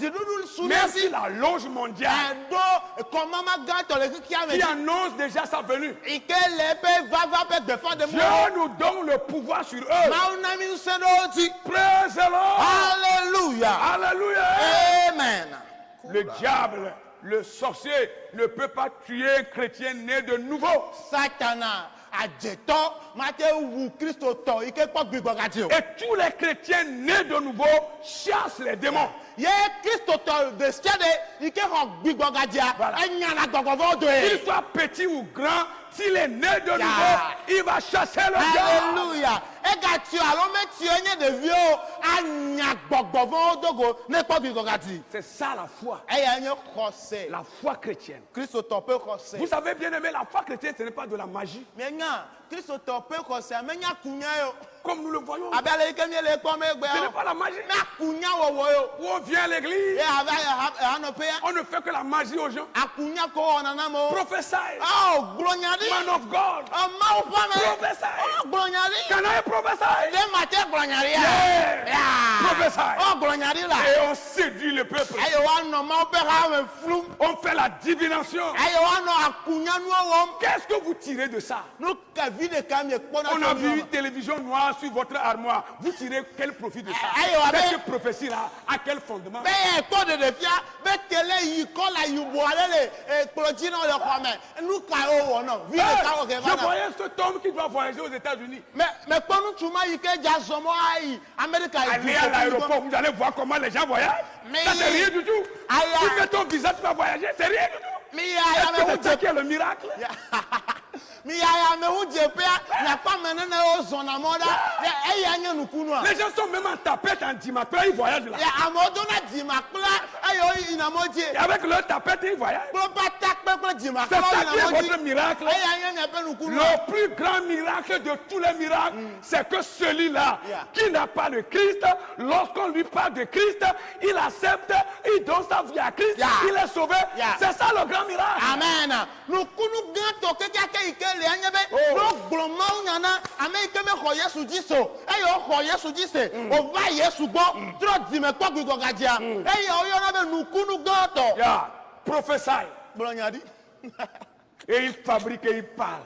Même si la loge mondiale qui annonce déjà sa venue, Dieu nous donne le pouvoir sur eux. Praise the Lord. Alléluia. Alléluia. Amen. Le diable, le sorcier ne peut pas tuer un chrétien né de nouveau. Satana. Et tous les chrétiens nés de nouveau chassent les démons. Voilà. Qu'il soit petit ou grand, s'il est né de nouveau, il va chasser le diable. Alléluia. C'est ça la foi. La foi chrétienne. Vous savez bien aimé, la foi chrétienne, ce n'est pas de la magie. Comme nous le voyons. Ce n'est pas la magie. Où on vient à l'église, on ne fait que la magie aux gens. Prophesy. Man of God. Prophesy. Can I prophesy? Prophesy. Et on séduit le peuple. On fait la divination. Qu'est-ce que vous tirez de ça? On a vu une télévision noire sur votre armoire. Vous tirez quel profit de ça? Cette prophétie-là, à quel fondement? Je voyais cet homme qui doit voyager aux États-Unis. Allez à l'aéroport, vous allez voir comment les gens voyagent. Ça, c'est rien du tout. Tu fais ton visa, tu vas voyager, c'est rien du tout. C'est ça qui est le miracle. Les gens sont même en tapette en Dimakla, ils voyagent là. Et avec leur tapette, ils voyagent. C'est ça qui est votre miracle. Le plus grand miracle de tous les miracles, c'est que celui-là qui n'a pas le Christ, lorsqu'on lui parle de Christ, il accepte, il donne sa vie à Christ, il est sauvé. C'est ça le grand miracle. Amen. Prophesy. Et il fabrique et il parle.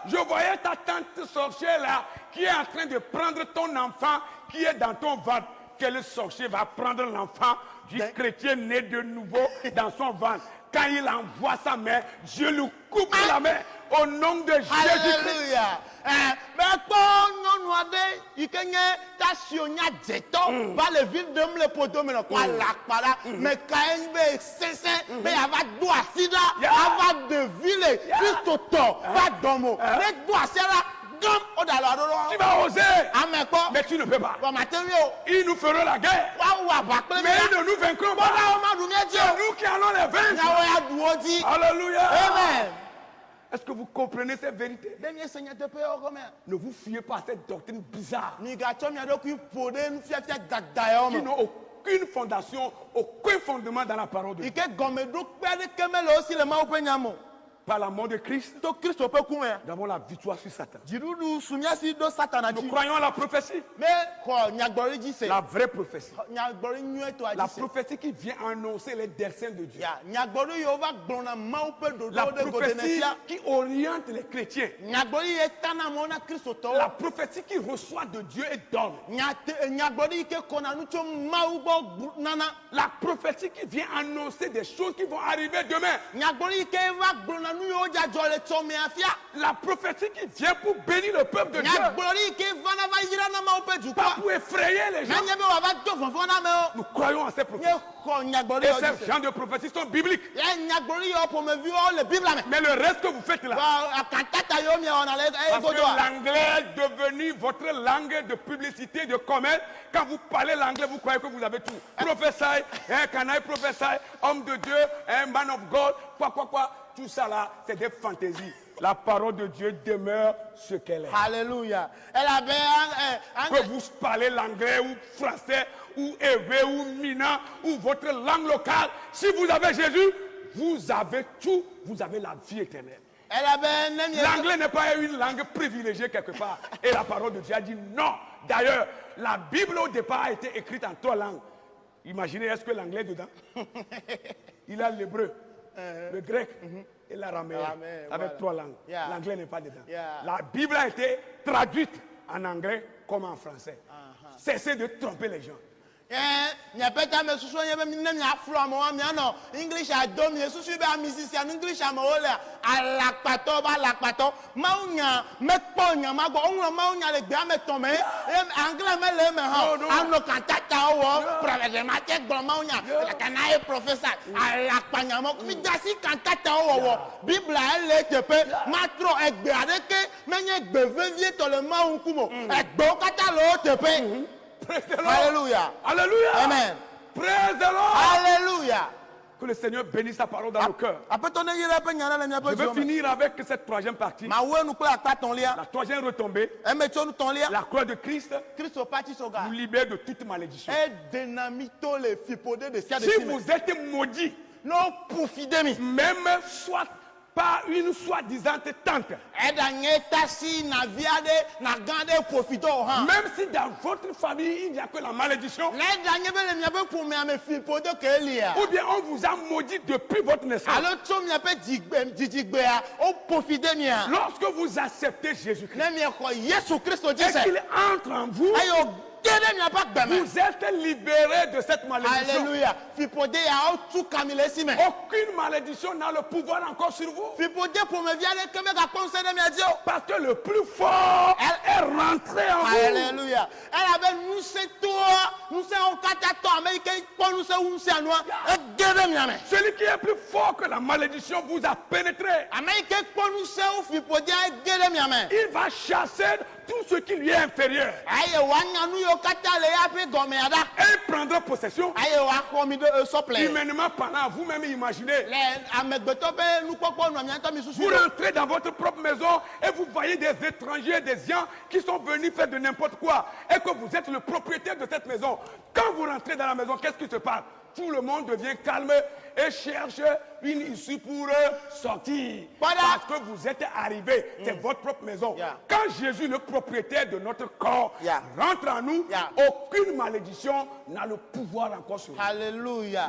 Je voyais ta tante sorcière là qui est en train de prendre ton enfant qui est dans ton ventre. Quel sorcier va prendre l'enfant du chrétien né de nouveau dans son ventre? Quand il envoie sa main, Dieu lui coupe la main au nom de Jésus. Alléluia. Tu vas oser, mais tu ne peux pas. Ils nous feront la guerre, mais ils ne nous vaincront pas. C'est nous qui allons les vaincre. Alléluia. Amen. Est-ce que vous comprenez cette vérité? Ne vous fiez pas à cette doctrine bizarre qui n'ont aucune fondation, aucun fondement dans la parole de Dieu. Par la mort de Christ, nous avons la victoire sur Satan. Nous croyons à la prophétie. La vraie prophétie. La prophétie qui vient annoncer les desseins de Dieu. La prophétie qui oriente les chrétiens. La prophétie qui reçoit de Dieu et donne. La prophétie qui vient annoncer des choses qui vont arriver demain. La prophétie qui vient pour bénir le peuple de Dieu. Pas pour effrayer les gens. Nous croyons à ces prophéties. Et ces gens de prophéties sont bibliques. Mais le reste que vous faites là, parce que l'anglais est devenu votre langue de publicité, de commerce. Quand vous parlez l'anglais, vous croyez que vous avez tout. Prophesy, can I prophesy, homme de Dieu, man of God, quoi. Tout ça là, c'est des fantaisies. La parole de Dieu demeure ce qu'elle est. Alléluia. Que vous parlez l'anglais ou français ou Ewe ou Mina ou votre langue locale. Si vous avez Jésus, vous avez tout, vous avez la vie éternelle. L'anglais n'est pas une langue privilégiée quelque part. Et la parole de Dieu a dit non. D'ailleurs, la Bible au départ a été écrite en 3 langues. Imaginez, est-ce que l'anglais est dedans? Il a l'hébreu, le grec et l'araméen. Avec 3 langues. L'anglais n'est pas dedans. La Bible a été traduite en anglais comme en français. Cessez de tromper les gens. English adom yesu su be musicien English amole alakpato maunya mekponya mago onwo maunya le gba meton me anglais me le me ha anlo kantata owo prophet mate gbon maunya kana e professor alakpanya mo mi dasi kantata owo bible ele tepe matro egbe adeke menye gbevevie to le maun kumo egbo kata lo tepe. Praise the Lord. Alléluia. Alléluia. Amen. Praise the Lord. Alléluia. Que le Seigneur bénisse sa parole dans nos cœurs. Je vais finir avec cette 3e partie. La 3e retombée. La croix de Christ nous libère de toute malédiction. Si vous êtes maudit, même soit par une soi-disant tante. Même si dans votre famille il n'y a que la malédiction. Ou bien on vous a maudit depuis votre naissance. Lorsque vous acceptez Jésus-Christ et qu'il entre en vous, vous êtes libérés de cette malédiction. Alléluia. Aucune malédiction n'a le pouvoir encore sur vous. Parce que le plus fort est rentré en vous. Alléluia. Celui qui est plus fort que la malédiction vous a pénétré. Il va chasser tout ce qui lui est inférieur. Et il prendra possession. Humainement parlant, vous-même imaginez. Vous rentrez dans votre propre maison et vous voyez des étrangers, des gens qui sont venus faire de n'importe quoi. Et que vous êtes le propriétaire de cette maison. Quand vous rentrez dans la maison, qu'est-ce qui se passe? Tout le monde devient calme et cherche une issue pour sortir. Parce que vous êtes arrivé, c'est votre propre maison. Quand Jésus, le propriétaire de notre corps, rentre en nous, aucune malédiction n'a le pouvoir encore sur nous. Alléluia.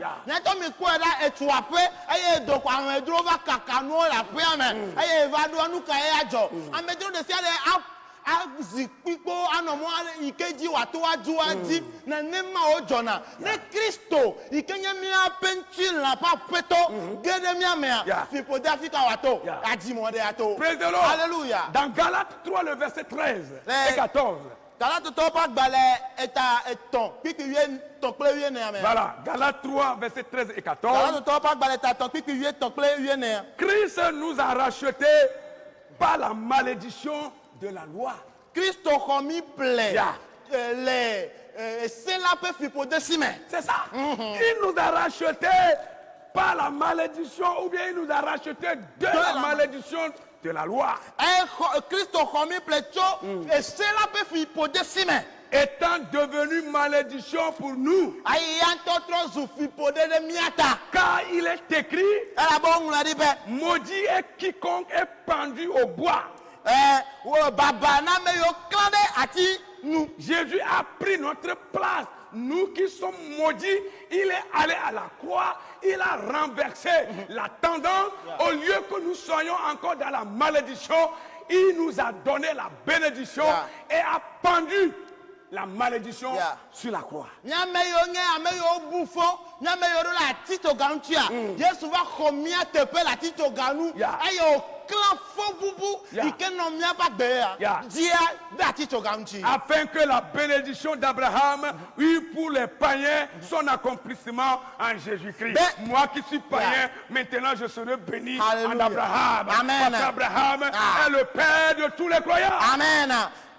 Azikpikpo anomo ikeji watoaju adi na nema ojona ne Kristo ikenye mia pentil na pa peto gede mia mea fipo d'Afrique wato adi mo de ato. Praise the Lord. Alléluia. Dans Galates 3 le verset 13 et 14. Galates 3 pas balé eta eton pipi yen ton ple yen na. Voilà, Galates 3 verset 13 et 14. Galates 3 pas balé ta ton pipi yen ton ple yen na. Christ nous a rachetés par la malédiction de la loi. Christ commis plaît. C'est la paix fipo de semaine. C'est ça. Il nous a rachetés par la malédiction ou bien il nous a rachetés de la malédiction de la loi. Christ commis plaît. C'est la paix fipo de semaine. Étant devenu malédiction pour nous. Car il est écrit, maudit est quiconque est pendu au bois. Jésus a pris notre place. Nous qui sommes maudits, il est allé à la croix, il a renversé la tendance. Au lieu que nous soyons encore dans la malédiction, il nous a donné la bénédiction et a pendu la malédiction sur la croix. Afin que la bénédiction d'Abraham eût pour les païens son accomplissement en Jésus-Christ. Moi qui suis païen, maintenant je serai béni en Abraham. Amen. Parce qu'Abraham est le père de tous les croyants. Amen.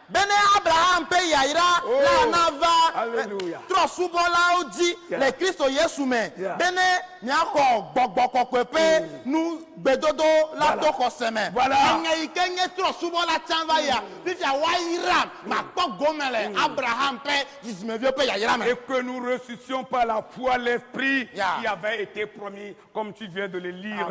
Bene Abraham pe yaira la nava Alléluia. Trop souvent là on dit les Christ Yesu mais bene miako gbogbo kokwepe nu gbedodo la to koseme. Voilà. Anye ikenye tro subo la tamba ya. Fifia wa iram ma po gomele Abraham pe dismevio pe ya irame. Et que nous ressuscions par la foi l'esprit qui avait été promis, comme tu viens de le lire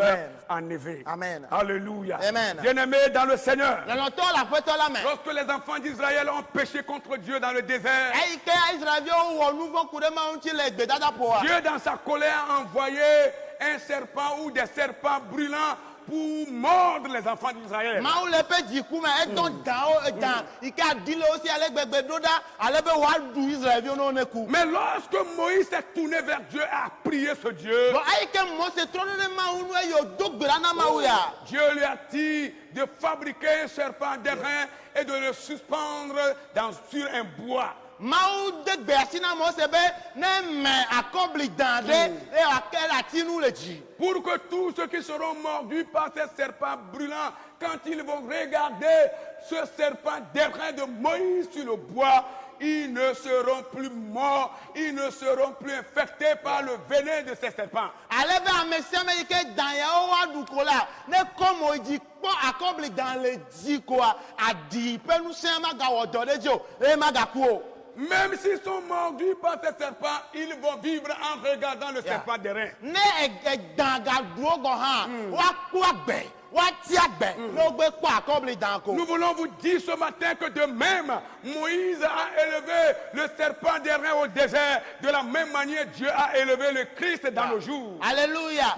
en effet. Amen. Alléluia. Amen. Bien-aimés dans le Seigneur, lorsque les enfants d'Israël ont péché contre Dieu dans le désert, Dieu dans sa colère a envoyé un serpent ou des serpents brûlants pour mordre les enfants d'Israël. Mais lorsque Moïse s'est tourné vers Dieu et a prié ce Dieu, Dieu lui a dit de fabriquer un serpent d'airain et de le suspendre sur un bois. Pour que tous ceux qui seront mordus par ces serpents brûlants, quand ils vont regarder ce serpent d'airain de Moïse sur le bois, ils ne seront plus morts, ils ne seront plus infectés par le venin de ces serpents. Même s'ils sont mordus par ces serpents, ils vont vivre en regardant le serpent d'airain. Nous voulons vous dire ce matin que de même, Moïse a élevé le serpent d'airain au désert. De la même manière, Dieu a élevé le Christ dans nos jours. Alléluia.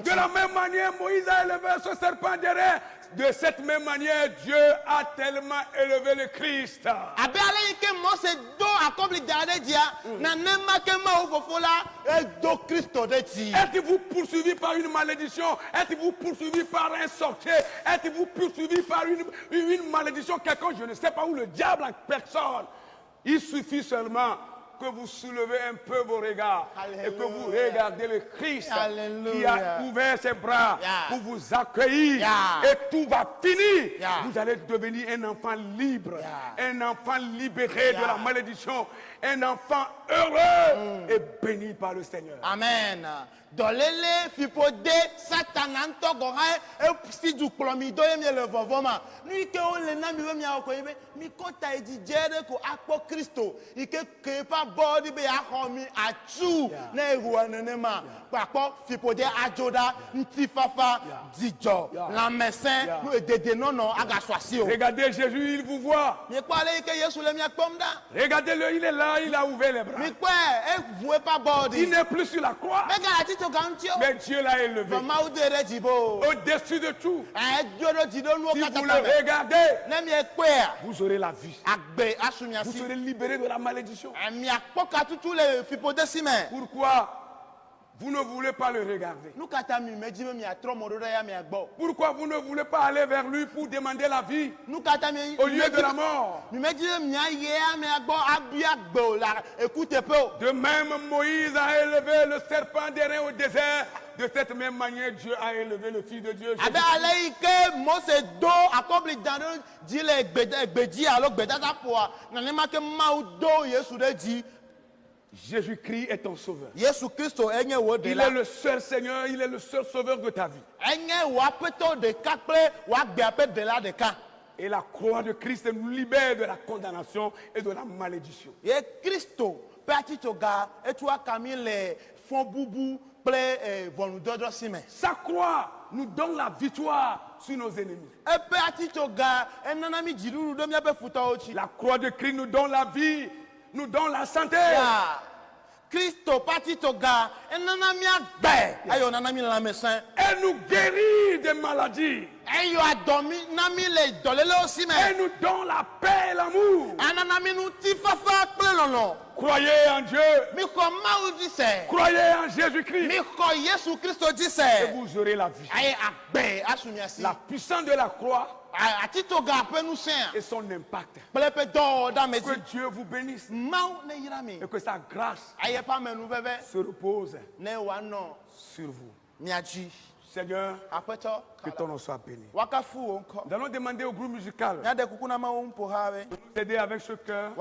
De la même manière, Moïse a élevé ce serpent d'airain. De cette même manière, Dieu a tellement élevé le Christ. Êtes-vous poursuivi par une malédiction? Êtes-vous poursuivi par un sorcier? Êtes-vous poursuivi par une malédiction? Quelqu'un, je ne sais pas où, le diable en personne. Il suffit seulement que vous soulevez un peu vos regards. Alléluia. Et que vous regardez le Christ. Alléluia. Qui a ouvert ses bras pour vous accueillir. Et tout va finir. Vous allez devenir un enfant libre, un enfant libéré de la malédiction, un enfant heureux et béni par le Seigneur. Amen. Dolele fipode satanan to goha e si du klomido e mi le vovoma ni ke o le na mi we mi akọ ibe mi kota eji jere ko akpo Kristo ike ke pa body be akọ mi atu na ehu anenema papo fipode ajoda ntifafa dijo la mesin dede nono agaswasi o. Regardez Jésus, il vous voit. Mi pale ike Yesu le mi akpomda. Regardez-le, il est là, il a ouvert les bras. Mi pe e voué pas body. Il n'est plus sur la croix. Mais Dieu l'a élevé au-dessus de tout. Si vous le regardez, vous aurez la vie. Vous serez libéré de la malédiction. Pourquoi vous ne voulez pas le regarder? Pourquoi vous ne voulez pas aller vers lui pour demander la vie au lieu de la mort? De même, Moïse a élevé le serpent d'airain au désert. De cette même manière, Dieu a élevé le Fils de Dieu. Jésus-Christ est ton sauveur. Il est le seul Seigneur, il est le seul sauveur de ta vie. Et la croix de Christ nous libère de la condamnation et de la malédiction. Sa croix nous donne la victoire sur nos ennemis. La croix de Christ nous donne la vie, nous donne la santé. Christo patitoga Elle nous guérit des maladies. Elle nous donne la paix et l'amour. Croyez en Dieu. Croyez en Jésus-Christ. Et vous aurez la vie. La puissance de la croix et son impact. Que Dieu vous bénisse. Et que sa grâce se repose sur vous. Seigneur, que ton nom soit béni. Nous allons demander au groupe musical de nous aider avec ce cœur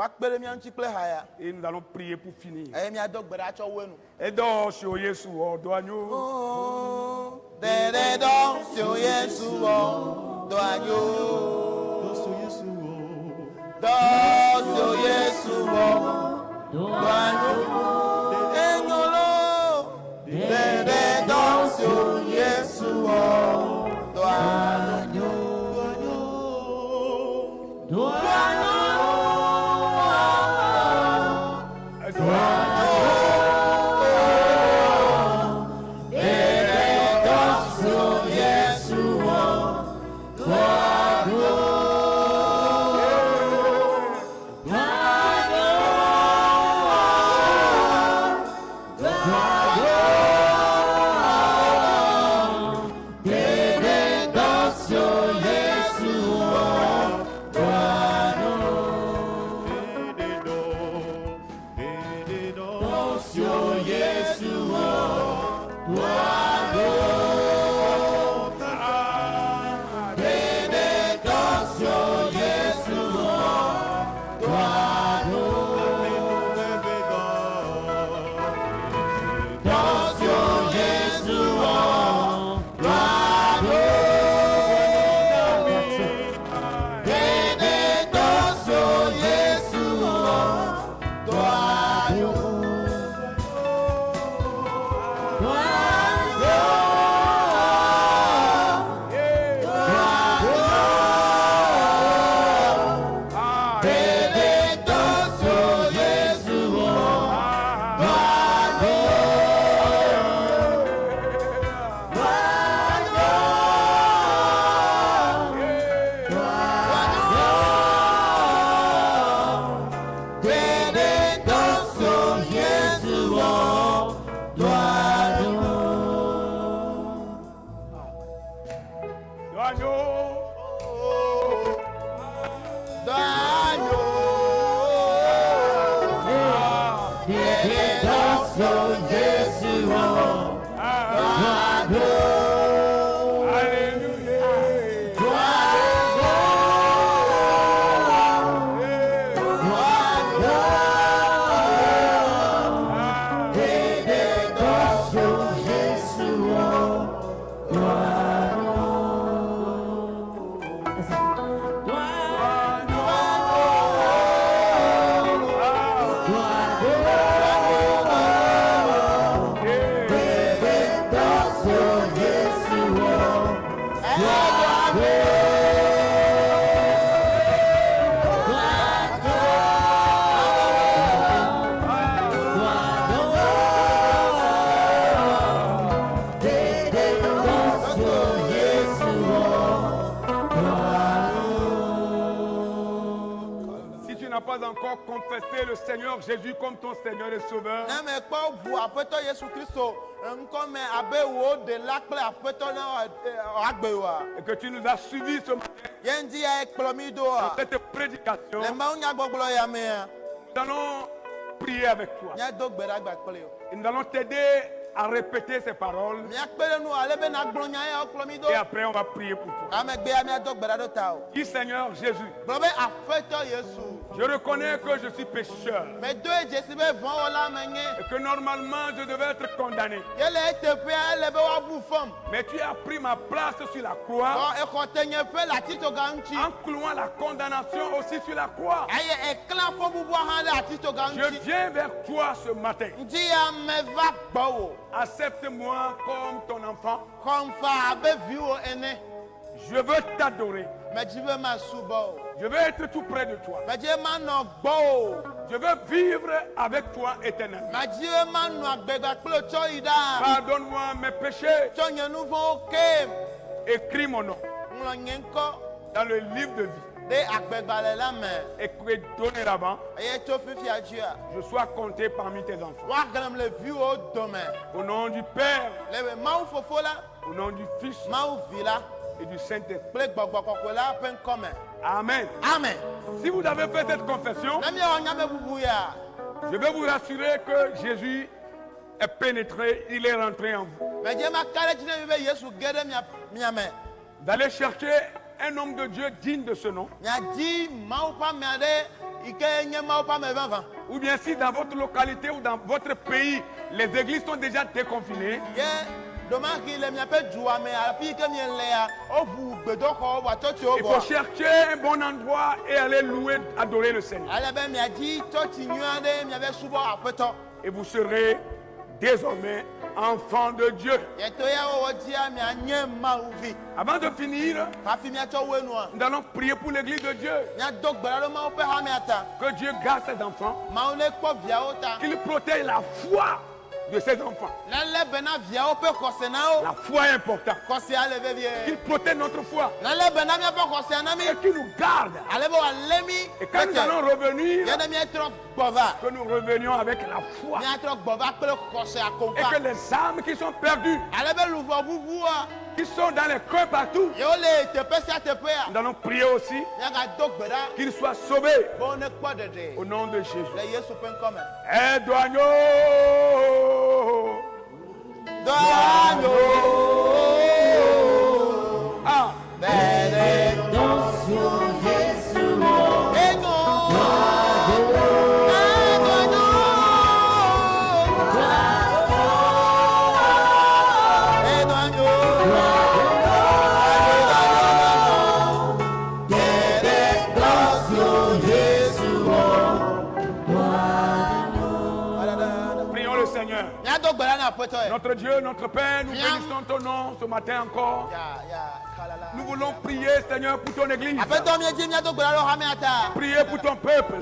et nous allons prier pour finir. Et donc, sur Jésus, on doit nous. Encore confesser le Seigneur Jésus comme ton Seigneur et Sauveur. Et que tu nous as suivis ce matin dans cette prédication. Nous allons prier avec toi. Et nous allons t'aider à répéter ces paroles. Et après on va prier pour toi. Dis Seigneur Jésus, je reconnais que je suis pécheur et que normalement je devais être condamné. Mais tu as pris ma place sur la croix en clouant la condamnation aussi sur la croix. Je viens vers toi ce matin. Accepte-moi comme ton enfant. Je veux t'adorer. Je veux être tout près de toi. Je veux vivre avec toi éternellement. Pardonne-moi mes péchés. Écris mon nom dans le livre de vie. Et que dorénavant, je sois compté parmi tes enfants. Au nom du Père, au nom du Fils et du Saint-Esprit. Amen. Amen. Si vous avez fait cette confession, je vais vous rassurer que Jésus est pénétré, il est rentré en vous. Vous allez chercher un homme de Dieu digne de ce nom. Ou bien si dans votre localité ou dans votre pays, les églises sont déjà déconfinées. Il faut chercher un bon endroit et aller louer, adorer le Seigneur. Et vous serez désormais enfant de Dieu. Avant de finir, nous allons prier pour l'église de Dieu. Que Dieu garde ses enfants. Qu'il protège la foi de ses enfants. La foi est importante. Qu'il protège notre foi. Et qu'il nous garde. Et quand nous allons revenir, que nous revenions avec la foi. Et que les âmes qui sont perdues, qui sont dans les coins partout, nous allons prier aussi qu'ils soient sauvés au nom de Jésus. Aide-nous. Ah. Notre Dieu, notre Père, nous bénissons ton nom ce matin encore. Nous voulons prier, Seigneur, pour ton église. Prier pour ton peuple.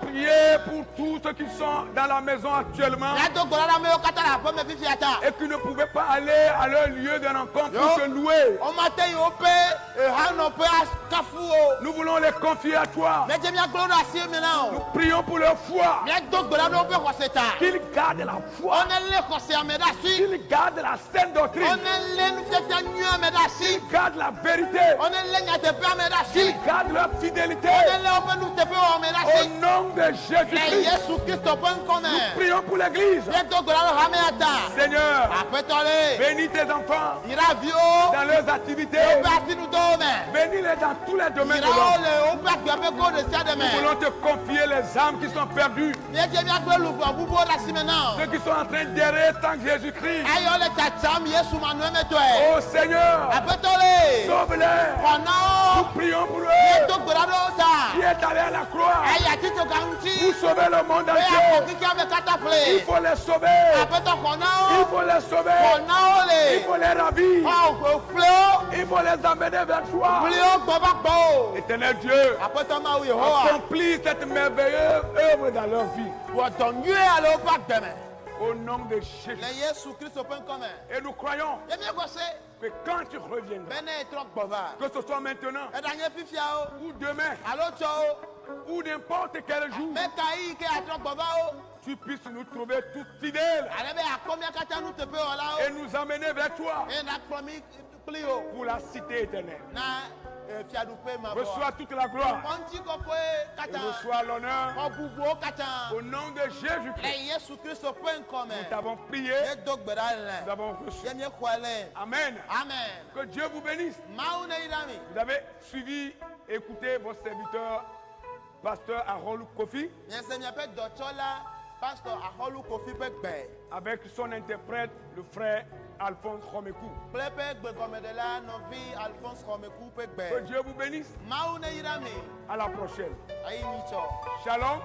Prier pour tous ceux qui sont dans la maison actuellement et qui ne pouvaient pas aller à leur lieu de rencontre pour se louer. Nous voulons les confier à toi. Nous prions pour leur foi. Qu'ils gardent la foi. Qu'ils gardent la sainte doctrine. Qu'ils gardent la vérité. Qu'ils gardent leur fidélité. Au nom de Jésus-Christ. Nous prions pour l'église. Seigneur, bénis tes enfants dans leurs activités. Bénis-les dans tous les domaines de l'homme. Nous voulons te confier les âmes qui sont perdues. Ceux qui sont en train d'errer sans Jésus-Christ. Oh Seigneur, sauve-les. Nous prions pour eux. Qui est allé à la croix pour sauver le monde entier. Il faut les sauver. Il faut les sauver. Il faut les ravir. Il faut les amener vers toi. Éternel Dieu, accomplis cette merveilleuse œuvre dans leur vie. Au nom de Jésus. Et nous croyons que quand tu reviendras, que ce soit maintenant ou demain ou n'importe quel jour, tu puisses nous trouver tous fidèles et nous amener vers toi pour la cité éternelle. Reçois toute la gloire et reçois l'honneur au nom de Jésus-Christ. Nous t'avons prié, nous avons reçu. Amen. Que Dieu vous bénisse. Vous avez suivi, écouté vos serviteurs, pasteur Harold Kofi, avec son interprète, le frère Alphonse Romekou. Que Dieu vous bénisse. À la prochaine. Shalom.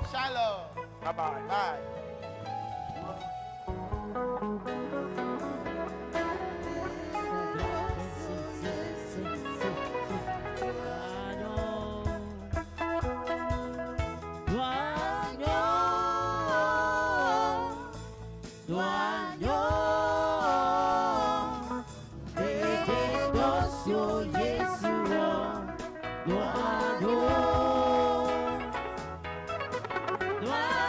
Bye bye. Wow.